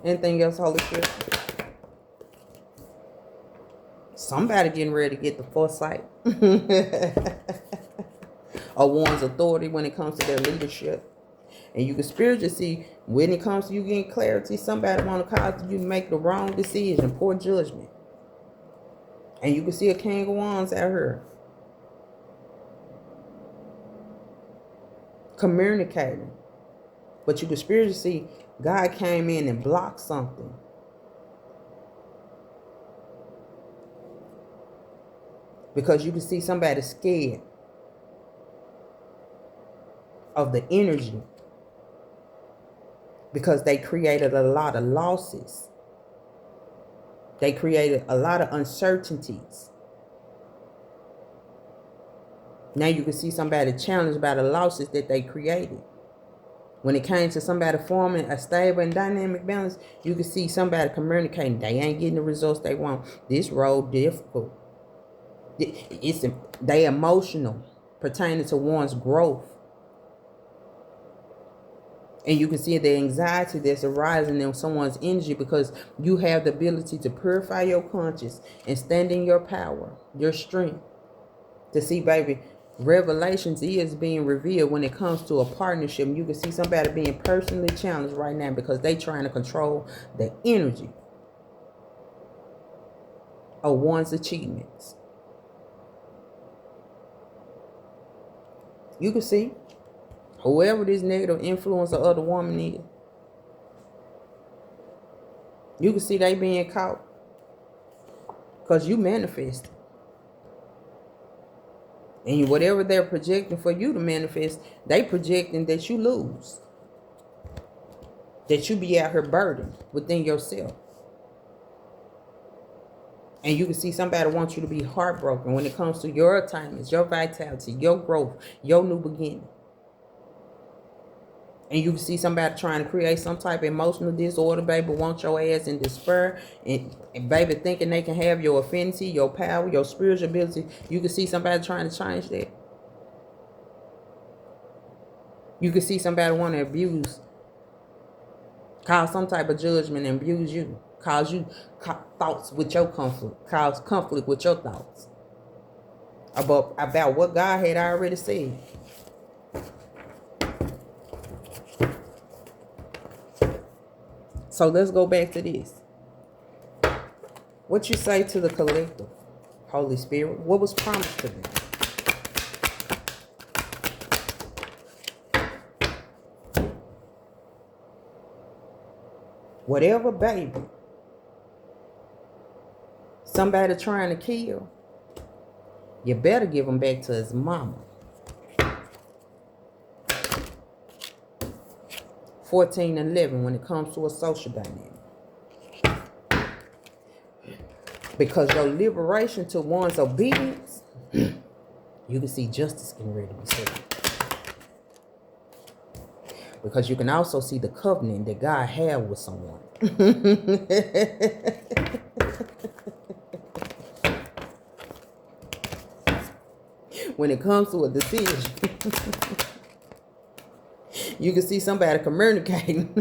Anything else, Holy Spirit? Somebody getting ready to get the foresight of one's authority when it comes to their leadership. And you can spiritually see when it comes to you getting clarity, somebody want to cause you to make the wrong decision, poor judgment. And you can see a King of Wands out here communicating. But you can spiritually see God came in and blocked something. Because you can see somebody scared of the energy. Because they created a lot of losses. They created a lot of uncertainties. Now you can see somebody challenged by the losses that they created. When it came to somebody forming a stable and dynamic balance, you can see somebody communicating. They ain't getting the results they want. This road difficult. They emotional pertaining to one's growth. And you can see the anxiety that's arising in someone's energy because you have the ability to purify your conscience and stand in your power, your strength. To see, baby, revelations is being revealed when it comes to a partnership. You can see somebody being personally challenged right now because they trying to control the energy of one's achievements. You can see whoever this negative influence of other woman is, you can see they being caught because you manifested. And whatever they're projecting for you to manifest, they projecting that you lose. That you be out here burdened within yourself. And you can see somebody wants you to be heartbroken when it comes to your attainments, your vitality, your growth, your new beginning. And you can see somebody trying to create some type of emotional disorder, baby, want your ass in despair. And baby, thinking they can have your affinity, your power, your spiritual ability. You can see somebody trying to change that. You can see somebody want to abuse, cause some type of judgment and abuse you. Cause you thoughts with your conflict. Cause conflict with your thoughts. About what God had already said. So let's go back to this. What you say to the collective, Holy Spirit? What was promised to them? Whatever, baby, Somebody trying to kill, you better give him back to his mama. 14 and 11 when it comes to a social dynamic. Because your liberation to one's obedience, you can see justice getting ready to be served. Because you can also see the covenant that God had with someone. When it comes to a decision, you can see somebody communicating.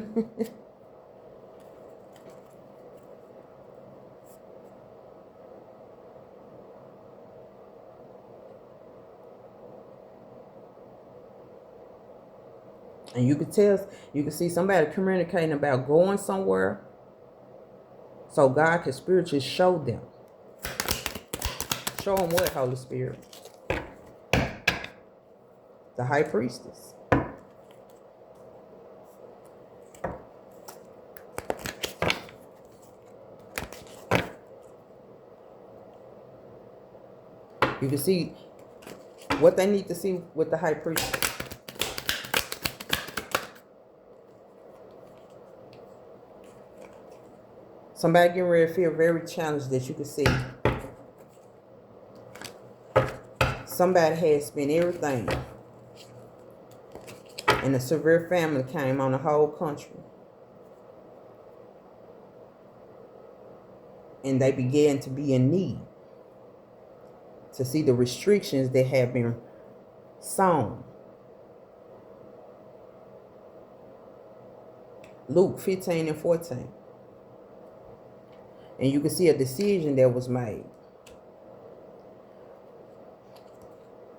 And you can see somebody communicating about going somewhere so God can spiritually show them. Show them what, Holy Spirit? The high priestess. You can see what they need to see with the high priestess. Somebody getting ready to feel very challenged that you can see. Somebody has spent everything. And a severe family came on the whole country. And they began to be in need. To see the restrictions that have been sown. Luke 15 and 14. And you can see a decision that was made.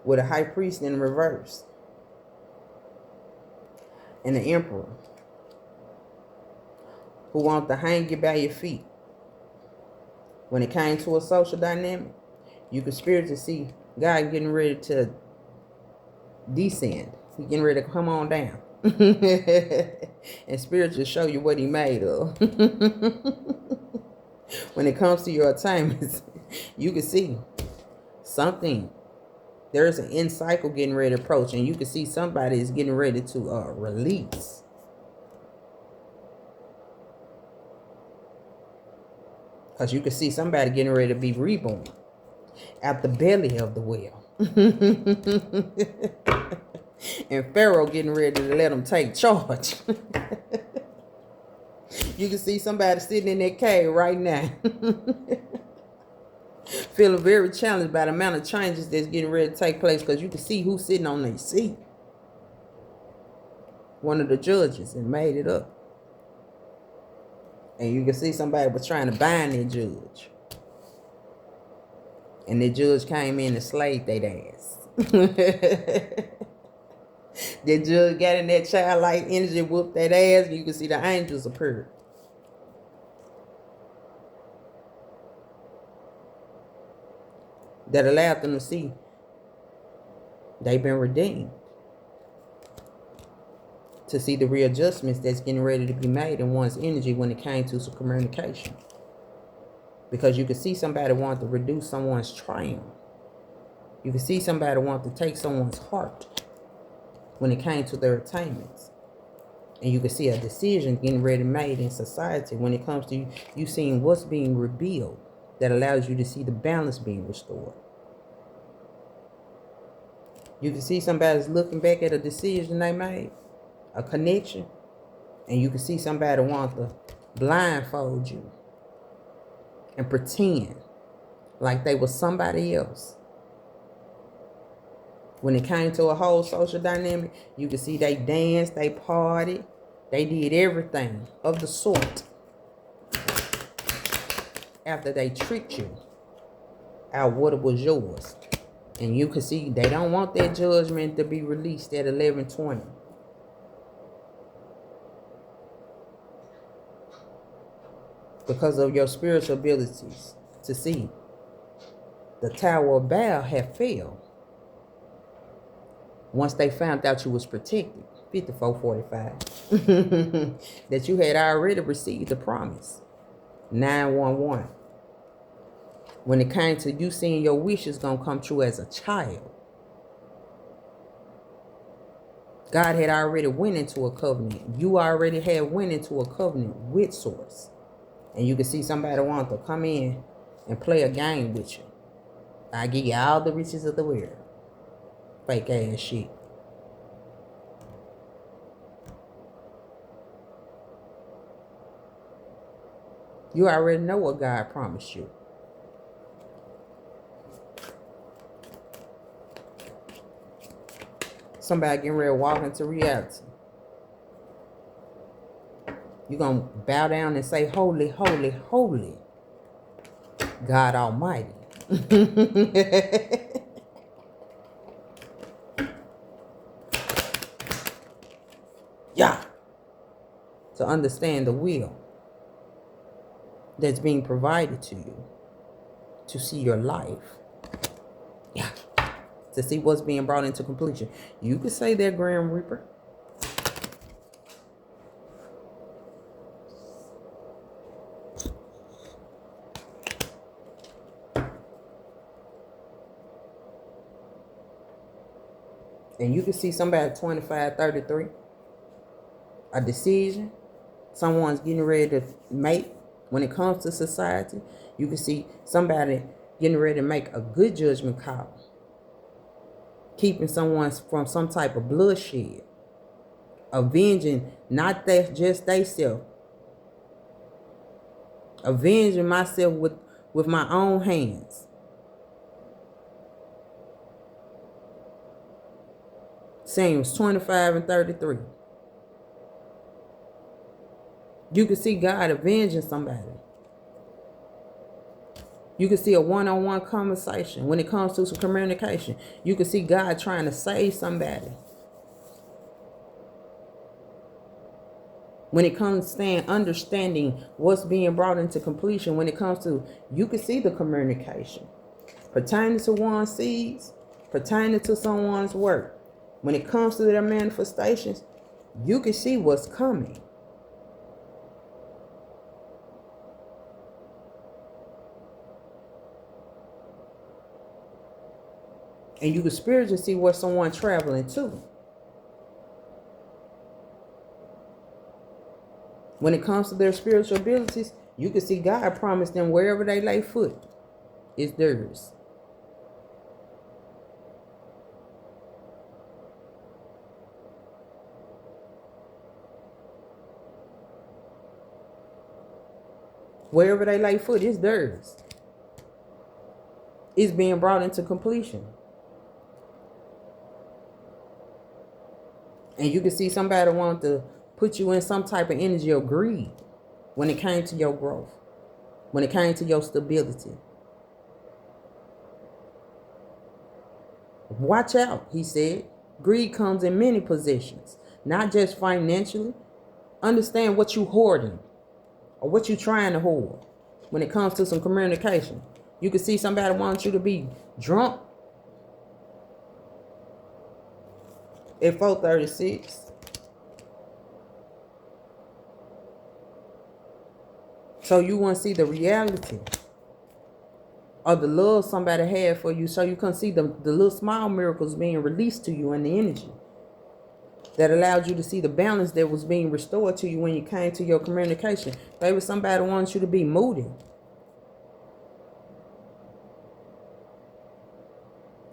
With a high priest in reverse. And the emperor. Who wanted to hang you by your feet. When it came to a social dynamic, you could spiritually see God getting ready to descend. He getting ready to come on down. And spiritually show you what he made of. When it comes to your attainments, you can see something. There's an end cycle getting ready to approach, and you can see somebody is getting ready to release. Because you can see somebody getting ready to be reborn out the belly of the whale. And Pharaoh getting ready to let them take charge. You can see somebody sitting in that cave right now. Feeling very challenged by the amount of changes that's getting ready to take place. Because you can see who's sitting on their seat. One of the judges, and made it up. And you can see somebody was trying to bind their judge. And the judge came in and slayed their ass. The judge got in that childlike energy, whooped that ass, and you can see the angels appeared. That allowed them to see they've been redeemed. To see the readjustments that's getting ready to be made in one's energy when it came to some communication. Because you can see somebody want to reduce someone's triumph. You can see somebody want to take someone's heart when it came to their attainments. And you can see a decision getting ready made in society when it comes to you seeing what's being revealed that allows you to see the balance being restored. You can see somebody's looking back at a decision they made, a connection, and you can see somebody want to blindfold you and pretend like they were somebody else. When it came to a whole social dynamic, you can see they danced, they partied, they did everything of the sort after they tricked you out what was yours. And you can see they don't want that judgment to be released at 11:20. Because of your spiritual abilities to see. The Tower of Baal had failed. Once they found out you was protected. 54:45. That you had already received the promise. 911. When it came to you seeing your wishes gonna come true as a child, God had already went into a covenant. You already had went into a covenant with Source. And you can see somebody want to come in and play a game with you. I give you all the riches of the world. Fake ass shit. You already know what God promised you. Somebody getting ready to walk into reality. You're going to bow down and say, holy, holy, holy, God Almighty. Yeah. To understand the will that's being provided to you. To see your life. Yeah. To see what's being brought into completion. You could say that, Grim Reaper. And you can see somebody at 25, 33. A decision someone's getting ready to make when it comes to society. You can see somebody getting ready to make a good judgment call. Keeping someone from some type of bloodshed. Avenging not that just they self. Avenging myself with my own hands. Same was 25 and 33. You can see God avenging somebody. You can see a one-on-one conversation when it comes to some communication. You can see God trying to save somebody. When it comes to understanding what's being brought into completion, when it comes to, you can see the communication. Pertaining to one's seeds, pertaining to someone's work. When it comes to their manifestations, you can see what's coming. And you can spiritually see where someone's traveling to. When it comes to their spiritual abilities, you can see God promised them wherever they lay foot is theirs. Wherever they lay foot is theirs. It's being brought into completion. And you can see somebody want to put you in some type of energy of greed when it came to your growth, when it came to your stability. Watch out, he said. Greed comes in many positions, not just financially. Understand what you hoarding or what you trying to hoard when it comes to some communication. You can see somebody wants you to be drunk at 4:36. So you want to see the reality of the love somebody had for you, so you can see the little small miracles being released to you in the energy that allowed you to see the balance that was being restored to you when you came to your communication. Maybe somebody wants you to be moody.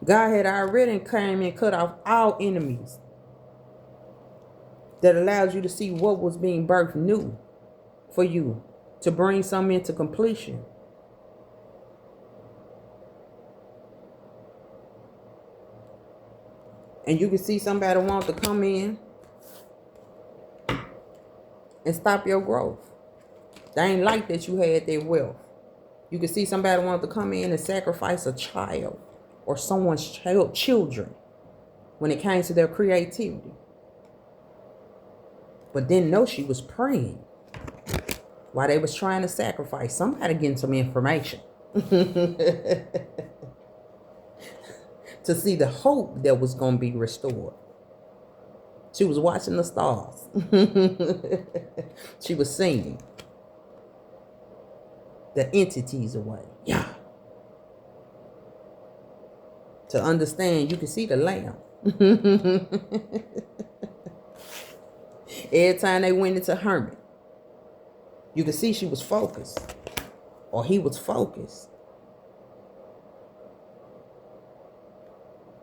God had already came and cut off all enemies that allowed you to see what was being birthed new for you to bring something into completion. And you can see somebody want to come in and stop your growth. They ain't like that you had their wealth. You can see somebody want to come in and sacrifice a child or someone's children when it came to their creativity. But didn't know she was praying while they was trying to sacrifice. Somebody getting some information. To see the hope that was going to be restored. She was watching the stars. She was singing the entities away. Yeah. To understand, you can see the lamb. Every time they went into Hermit, you could see she was focused. Or he was focused.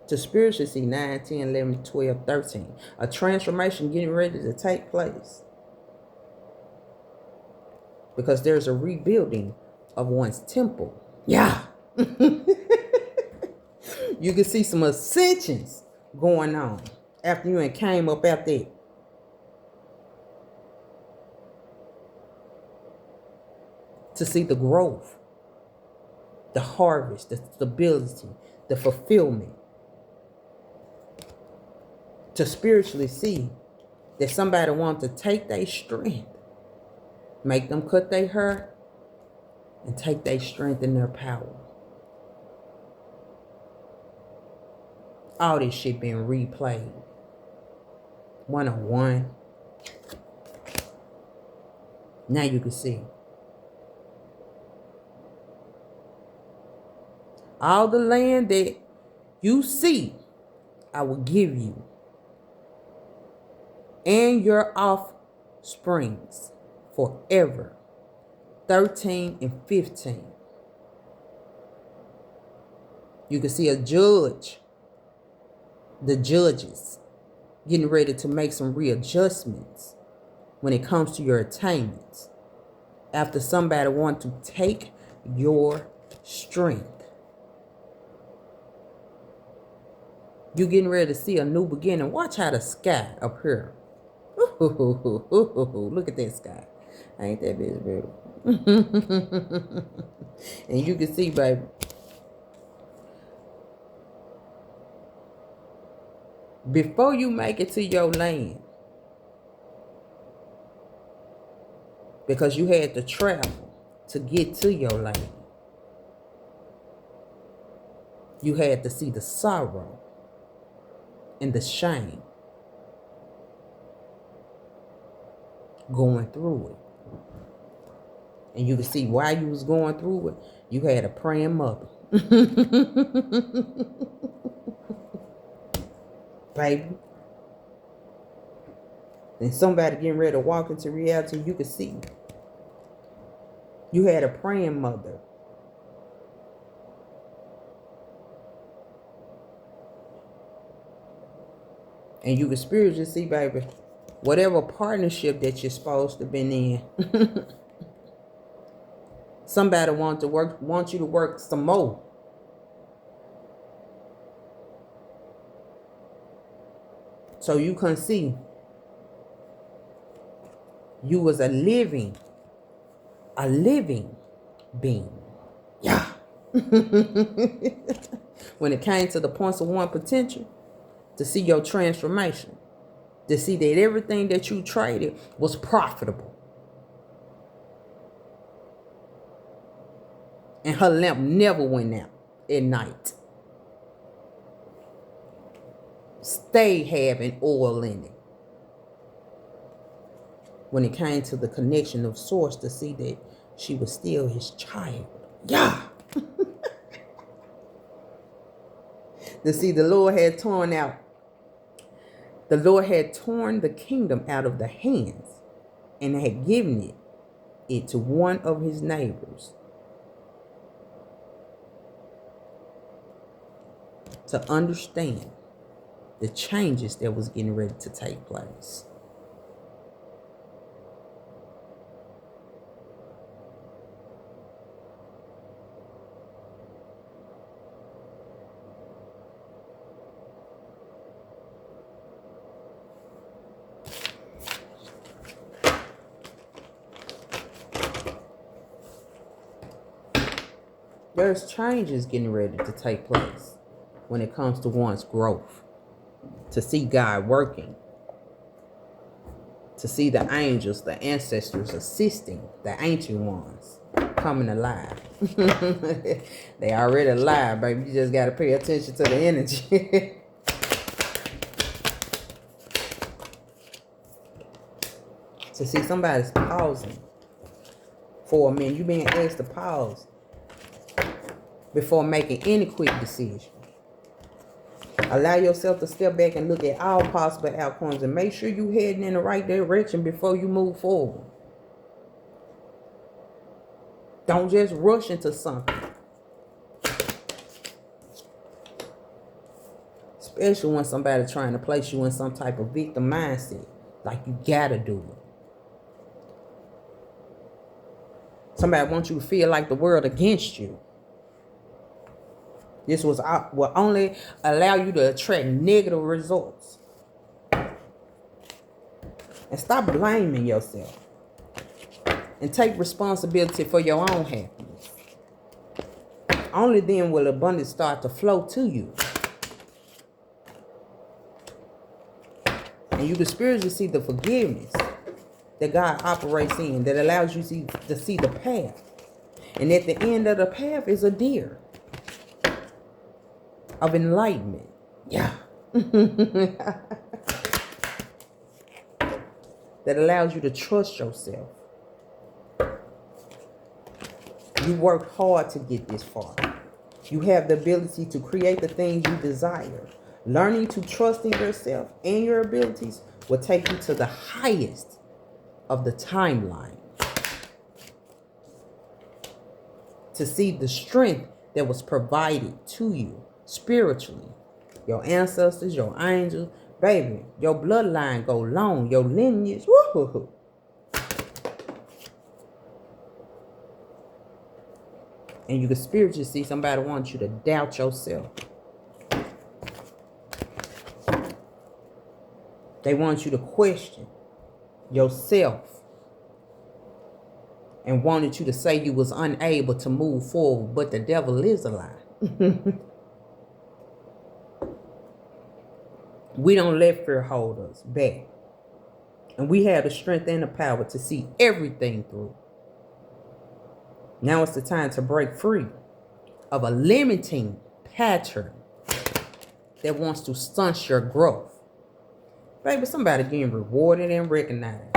To spiritually see 9, 10, 11, 12, 13. A transformation getting ready to take place. Because there's a rebuilding of one's temple. Yeah. You can see some ascensions going on after you and came up out there. To see the growth, the harvest, the stability, the fulfillment. To spiritually see that somebody wants to take their strength, make them cut their hair, and take their strength and their power. All this shit being replayed. 101. Now you can see. All the land that you see, I will give you. And your offsprings forever. 13 and 15. You can see a judge. The judges getting ready to make some readjustments when it comes to your attainments. After somebody wants to take your strength. You getting ready to see a new beginning. Watch how the sky up here. Look at that sky. Ain't that bitch beautiful? And you can see, baby. Before you make it to your land, because you had to travel to get to your land, you had to see the sorrow and the shame going through it. And you can see why you was going through it. You had a praying mother. Baby. And somebody getting ready to walk into reality, you could see. You had a praying mother. And you could spiritually see, baby, whatever partnership that you're supposed to be in. Somebody wants you to work some more. So you can see you was a living being. Yeah. When it came to the points of one potential, to see your transformation, to see that everything that you traded was profitable. And her lamp never went out at night. Stay having oil in it. When it came to the connection of source, to see that she was still his child. Yeah. To see the Lord had torn the kingdom out of the hands and had given it to one of his neighbors. To understand the changes that was getting ready to take place. There's changes getting ready to take place when it comes to one's growth. To see God working. To see the angels, the ancestors assisting the ancient ones coming alive. They already alive, baby. You just got to pay attention to the energy. To see somebody's pausing for a minute. You being asked to pause before making any quick decision. Allow yourself to step back and look at all possible outcomes and make sure you're heading in the right direction before you move forward. Don't just rush into something. Especially when somebody's trying to place you in some type of victim mindset. Like you gotta do it. Somebody wants you to feel like the world against you. This will only allow you to attract negative results. And stop blaming yourself. And take responsibility for your own happiness. Only then will abundance start to flow to you. And you can spiritually see the forgiveness that God operates in that allows you to see the path. And at the end of the path is a deer of enlightenment. Yeah. That allows you to trust yourself. You worked hard to get this far. You have the ability to create the things you desire. Learning to trust in yourself and your abilities will take you to the highest of the timeline. To see the strength that was provided to you spiritually. Your ancestors, your angels, baby, your bloodline go long, your lineage, woo-hoo-hoo. And you can spiritually see somebody wants you to doubt yourself. They want you to question yourself and wanted you to say you was unable to move forward, but the devil is a lie. We don't let fear hold us back. And we have the strength and the power to see everything through. Now it's the time to break free of a limiting pattern that wants to stunt your growth. Baby, somebody getting rewarded and recognized.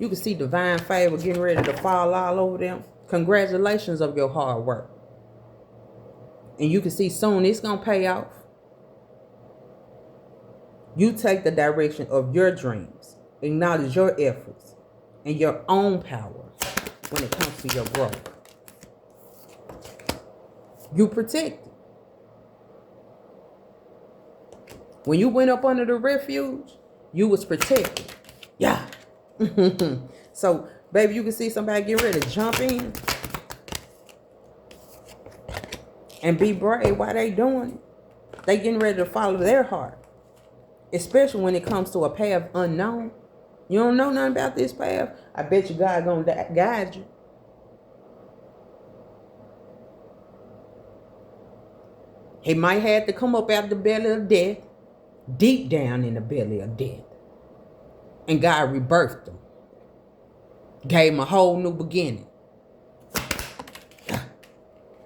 You can see divine favor getting ready to fall all over them. Congratulations of your hard work. And you can see soon it's going to pay off. You take the direction of your dreams. Acknowledge your efforts and your own power when it comes to your growth. You protect it. When you went up under the refuge, you was protected. Yeah. So, baby, you can see somebody get ready to jump in and be brave while they doing it. They getting ready to follow their heart. Especially when it comes to a path unknown. You don't know nothing about this path. I bet you God gonna guide you. He might have to come up out the belly of death, deep down in the belly of death. And God rebirthed him. Gave him a whole new beginning.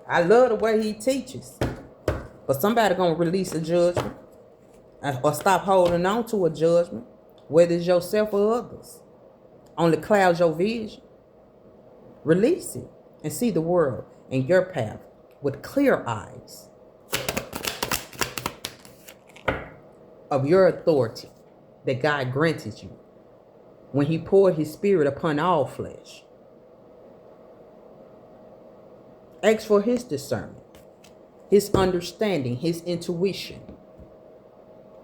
I love the way he teaches. But somebody gonna release a judgment. Or stop holding on to a judgment. Whether it's yourself or others. Only clouds your vision. Release it. And see the world and your path with clear eyes. Of your authority that God granted you when he poured his spirit upon all flesh. Ask for his discernment, his understanding, his intuition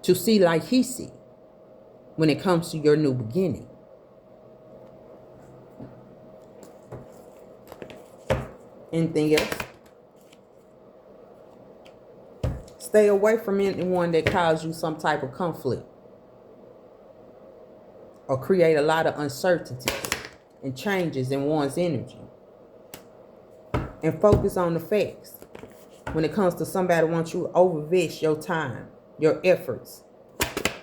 to see like he sees when it comes to your new beginning. Anything else? Stay away from anyone that causes you some type of conflict or create a lot of uncertainties and changes in one's energy. And focus on the facts. When it comes to somebody wants you to overvest your time, your efforts,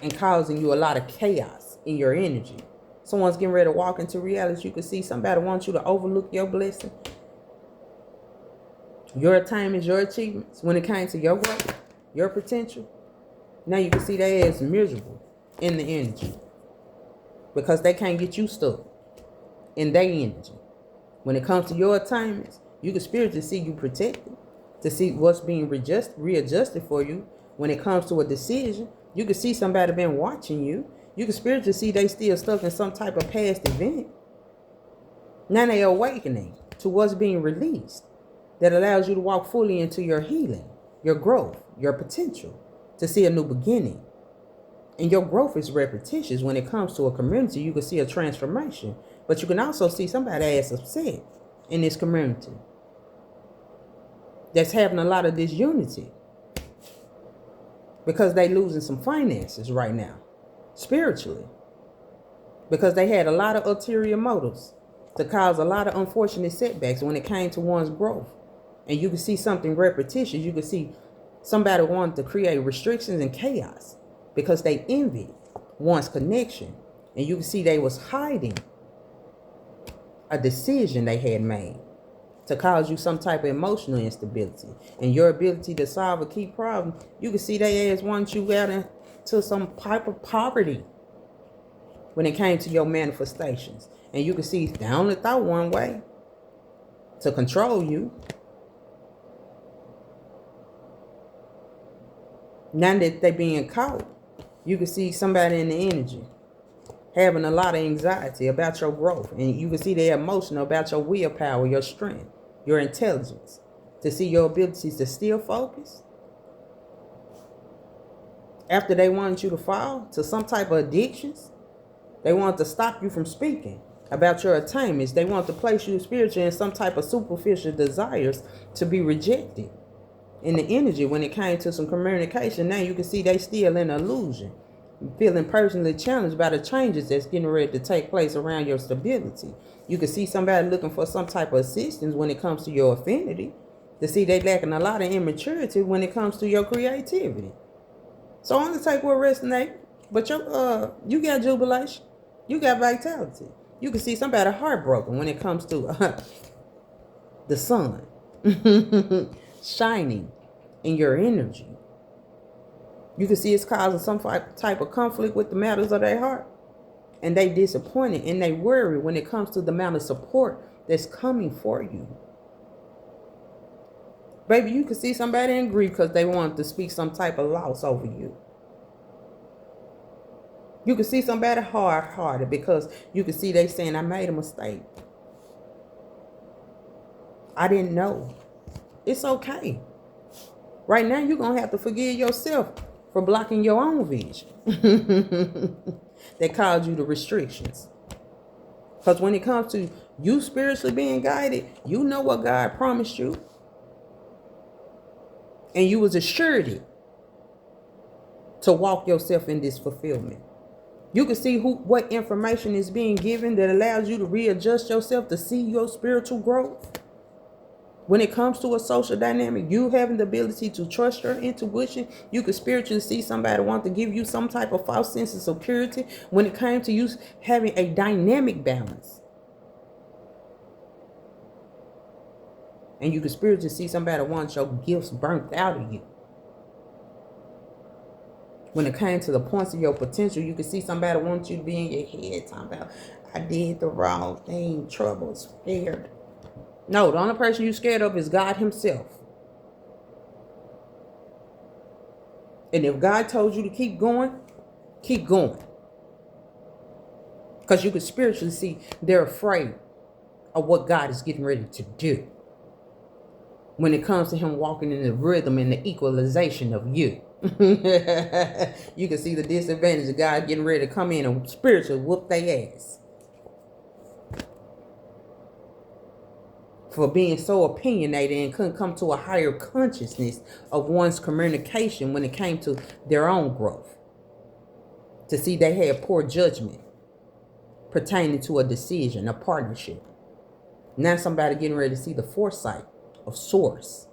and causing you a lot of chaos in your energy. Someone's getting ready to walk into reality. You can see somebody wants you to overlook your blessing, your attainments, your achievements when it came to your growth. Your potential. Now you can see they is miserable in the energy. Because they can't get you stuck in their energy. When it comes to your attainments, you can spiritually see you protected. To see what's being readjusted for you when it comes to a decision. You can see somebody been watching you. You can spiritually see they still stuck in some type of past event. Now they awakening to what's being released that allows you to walk fully into your healing, your growth, your potential, to see a new beginning. And your growth is repetitious. When it comes to a community, you can see a transformation. But you can also see somebody that's upset in this community that's having a lot of disunity because they losing some finances right now, spiritually, because they had a lot of ulterior motives to cause a lot of unfortunate setbacks when it came to one's growth. And you can see something repetitious. You can see somebody wanted to create restrictions and chaos because they envied one's connection. And you can see they was hiding a decision they had made to cause you some type of emotional instability. And your ability to solve a key problem, you can see they ass want you out into some type of poverty when it came to your manifestations. And you can see they only thought one way, to control you. Now that they being caught, you can see somebody in the energy having a lot of anxiety about your growth. And you can see they're emotional about your willpower, your strength, your intelligence, to see your abilities to still focus. After they wanted you to fall to some type of addictions, they wanted to stop you from speaking about your attainments. They want to place you spiritually in some type of superficial desires to be rejected in the energy. When it came to some communication, now you can see they still in illusion, feeling personally challenged by the changes that's getting ready to take place around your stability. You can see somebody looking for some type of assistance when it comes to your affinity, to see they lacking a lot of immaturity when it comes to your creativity. So on the take will resonate, but you got jubilation, you got vitality. You can see somebody heartbroken when it comes to the sun shining in your energy. You can see it's causing some type of conflict with the matters of their heart. And they disappointed and they worry when it comes to the amount of support that's coming for you. Baby, you can see somebody in grief because they want to speak some type of loss over you. You can see somebody hard-hearted because you can see they saying, I made a mistake. I didn't know. It's okay. Right now, you're going to have to forgive yourself for blocking your own vision that caused you the restrictions. Because when it comes to you spiritually being guided, you know what God promised you. And you was assured to walk yourself in this fulfillment. You can see what information is being given that allows you to readjust yourself to see your spiritual growth. When it comes to a social dynamic, you having the ability to trust your intuition. You could spiritually see somebody want to give you some type of false sense of security when it came to you having a dynamic balance. And you could spiritually see somebody want your gifts burnt out of you. When it came to the points of your potential, you could see somebody want you to be in your head talking about, I did the wrong thing, trouble, scared. No, the only person you're scared of is God himself. And if God told you to keep going, keep going. Because you could spiritually see they're afraid of what God is getting ready to do when it comes to him walking in the rhythm and the equalization of you. You can see the disadvantage of God getting ready to come in and spiritually whoop their ass for being so opinionated and couldn't come to a higher consciousness of one's communication when it came to their own growth. To see they had poor judgment pertaining to a decision, a partnership. Now somebody getting ready to see the foresight of source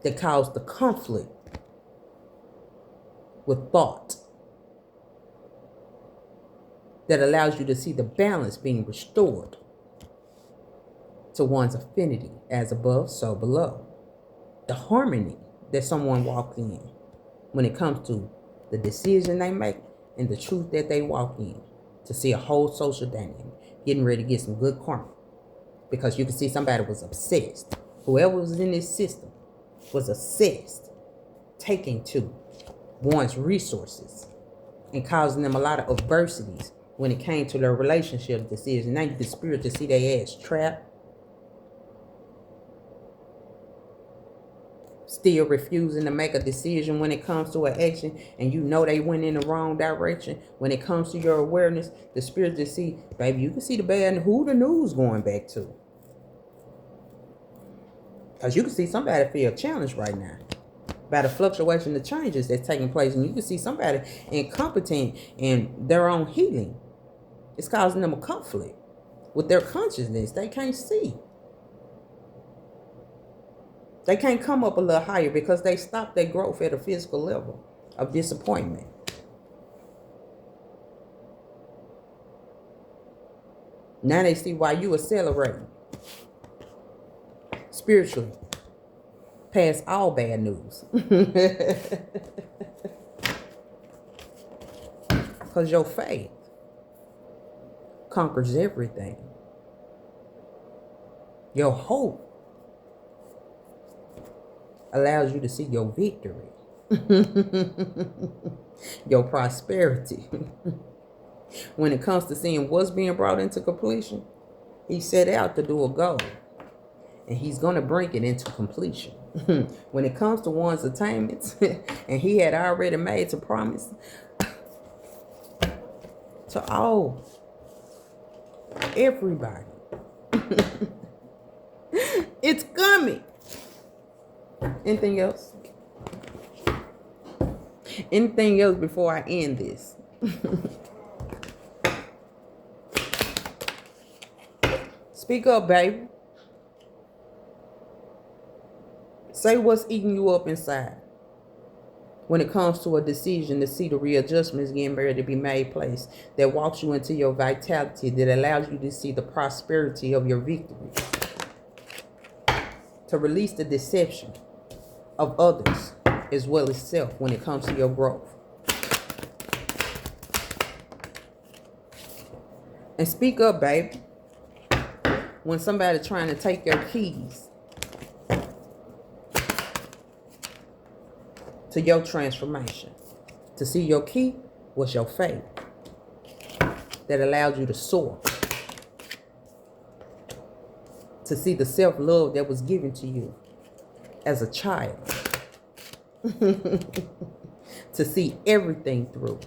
that caused the conflict with thought that allows you to see the balance being restored to one's affinity, as above, so below. The harmony that someone walks in when it comes to the decision they make and the truth that they walk in, to see a whole social dynamic getting ready to get some good karma. Because you can see somebody was obsessed. Whoever was in this system was assessed, taken to one's resources, and causing them a lot of adversities when it came to their relationship decisions. Now you can spiritually see their ass trapped, still refusing to make a decision when it comes to an action, and you know they went in the wrong direction. When it comes to your awareness, the spirit just see, baby, you can see the bad and who the news going back to. Because you can see somebody feel challenged right now by the fluctuation of changes that's taking place. And you can see somebody incompetent in their own healing. It's causing them a conflict with their consciousness. They can't see. They can't come up a little higher because they stopped their growth at a physical level of disappointment. Now they see why you accelerating spiritually past all bad news. Because your faith conquers everything. Your hope allows you to see your victory, your prosperity. When it comes to seeing what's being brought into completion, he set out to do a goal, and he's going to bring it into completion. When it comes to one's attainments, and he had already made a promise to all, everybody, it's coming. Anything else? Anything else before I end this? Speak up, baby. Say what's eating you up inside. When it comes to a decision to see the readjustments getting ready to be made place, that walks you into your vitality, that allows you to see the prosperity of your victory. To release the deception of others as well as self when it comes to your growth. And speak up, baby. When somebody trying to take your keys to your transformation. To see your key was your faith that allowed you to soar. To see the self-love that was given to you as a child. To see everything through,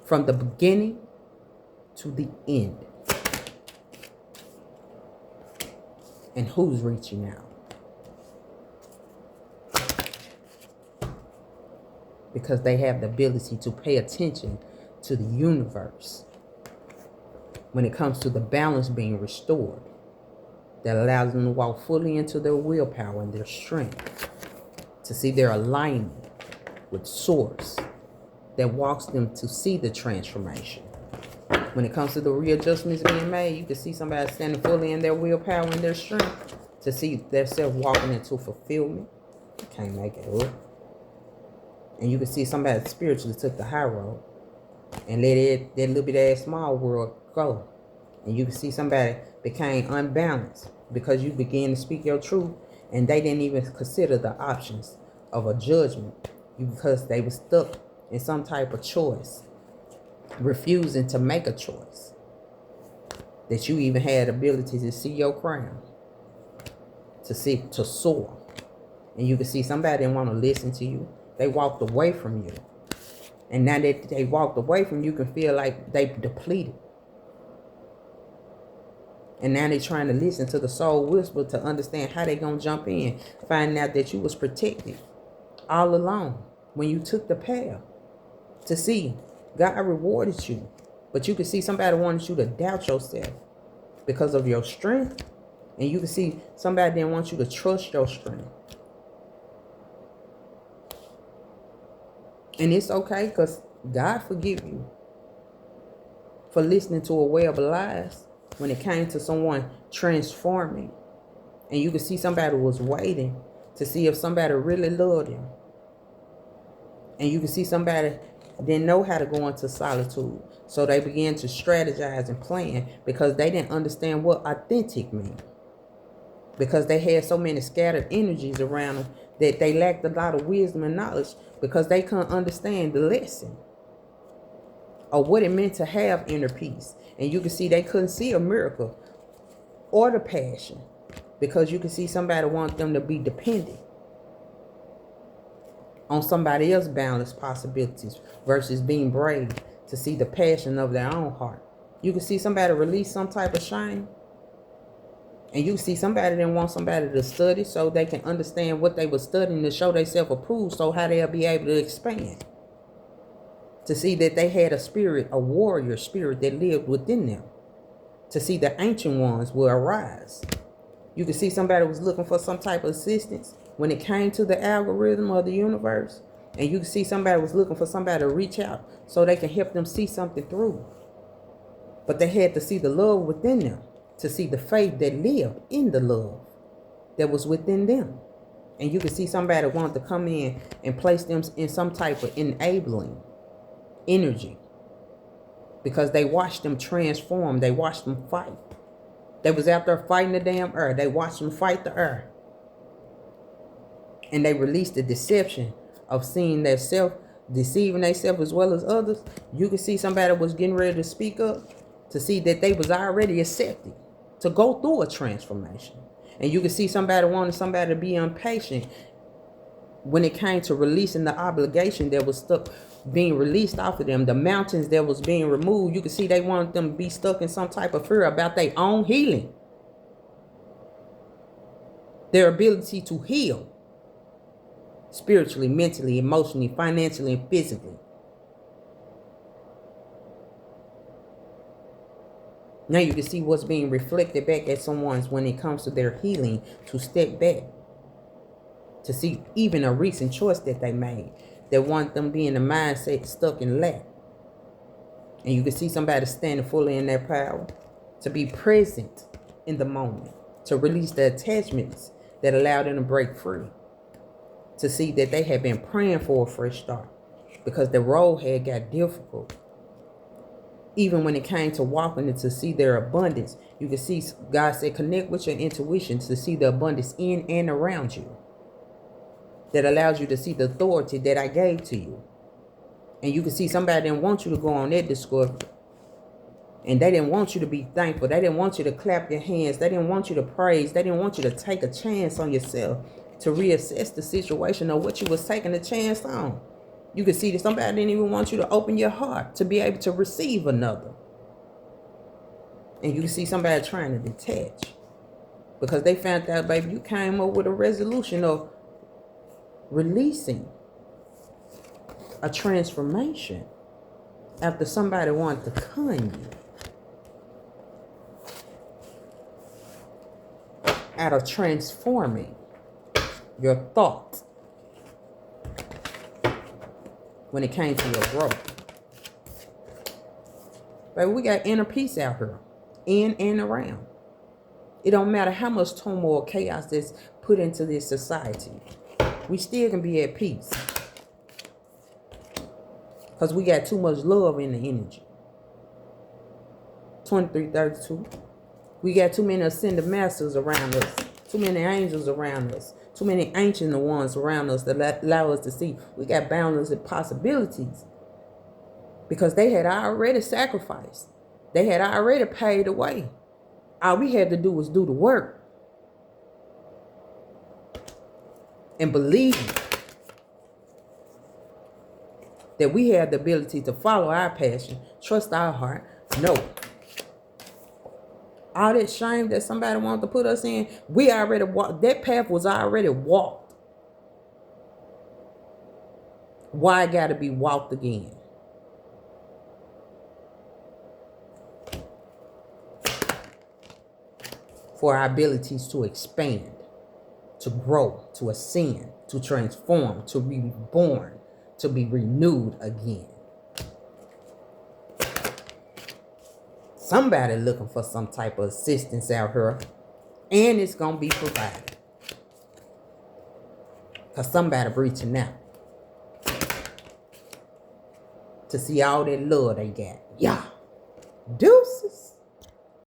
from the beginning to the end. And who's reaching out? Because they have the ability to pay attention to the universe when it comes to the balance being restored, that allows them to walk fully into their willpower and their strength, to see their alignment with source, that walks them to see the transformation. When it comes to the readjustments being made, you can see somebody standing fully in their willpower and their strength, to see themselves walking into fulfillment. You can't make it up. And you can see somebody that spiritually took the high road and let that little bit of small world go. And you can see somebody became unbalanced because you began to speak your truth, and they didn't even consider the options of a judgment, because they were stuck in some type of choice, refusing to make a choice. That you even had ability to see your crown, to soar. And you can see somebody didn't want to listen to you. They walked away from you. And now that they walked away from you, can feel like they depleted. And now they're trying to listen to the soul whisper to understand how they going to jump in. Finding out that you was protected all along when you took the path. To see God rewarded you. But you can see somebody wanted you to doubt yourself because of your strength. And you can see somebody didn't want you to trust your strength. And it's okay, because God forgive you for listening to a web of lies when it came to someone transforming. And you could see somebody was waiting to see if somebody really loved him. And you could see somebody didn't know how to go into solitude. So they began to strategize and plan because they didn't understand what authentic meant. Because they had so many scattered energies around them that they lacked a lot of wisdom and knowledge because they couldn't understand the lesson or what it meant to have inner peace. And you can see they couldn't see a miracle or the passion, because you can see somebody want them to be dependent on somebody else's boundless possibilities versus being brave to see the passion of their own heart. You can see somebody release some type of shame, and you see somebody didn't want somebody to study so they can understand what they were studying to show themselves approved, so how they'll be able to expand. To see that they had a spirit, a warrior spirit that lived within them. To see the ancient ones will arise. You can see somebody was looking for some type of assistance when it came to the algorithm of the universe. And you can see somebody was looking for somebody to reach out so they can help them see something through. But they had to see the love within them, to see the faith that lived in the love that was within them. And you can see somebody wanted to come in and place them in some type of enabling energy, because they watched them transform. They watched them fight. They was out there fighting the damn earth. They watched them fight the earth. And they released the deception of seeing their self, deceiving themselves as well as others. You can see somebody was getting ready to speak up, to see that they was already accepted to go through a transformation. And you can see somebody wanting somebody to be impatient when it came to releasing the obligation that was stuck, being released off of them, the mountains that was being removed. You can see they wanted them to be stuck in some type of fear about their own healing, their ability to heal spiritually, mentally, emotionally, financially, and physically. Now you can see what's being reflected back at someone's when it comes to their healing, to step back, to see even a recent choice that they made that want them be in the mindset stuck in lack. And you can see somebody standing fully in their power, to be present in the moment, to release the attachments that allow them to break free, to see that they had been praying for a fresh start because the road had got difficult. Even when it came to walking and to see their abundance, you can see God said connect with your intuition to see the abundance in and around you. That allows you to see the authority that I gave to you. And you can see somebody didn't want you to go on that discovery. And they didn't want you to be thankful. They didn't want you to clap your hands. They didn't want you to praise. They didn't want you to take a chance on yourself, to reassess the situation of what you was taking a chance on. You can see that somebody didn't even want you to open your heart to be able to receive another. And you can see somebody trying to detach because they found out, baby, you came up with a resolution of releasing a transformation after somebody wanted to con you out of transforming your thoughts when it came to your growth. Baby, we got inner peace out here, in and around. It don't matter how much turmoil, chaos that's put into this society. We still can be at peace because we got too much love in the energy. 2332. We got too many ascended masters around us, too many angels around us, too many ancient ones around us that allow us to see we got boundless possibilities because they had already sacrificed. They had already paid away. All we had to do was do the work and believe that we have the ability to follow our passion, trust our heart, know. All that shame that somebody wanted to put us in, we already walked. That path was already walked. Why it got to be walked again? For our abilities to expand, to grow, to ascend, to transform, to be reborn, to be renewed again. Somebody looking for some type of assistance out here, and it's going to be provided. Because somebody reaching out to see all that love they got. Yeah. Deuces.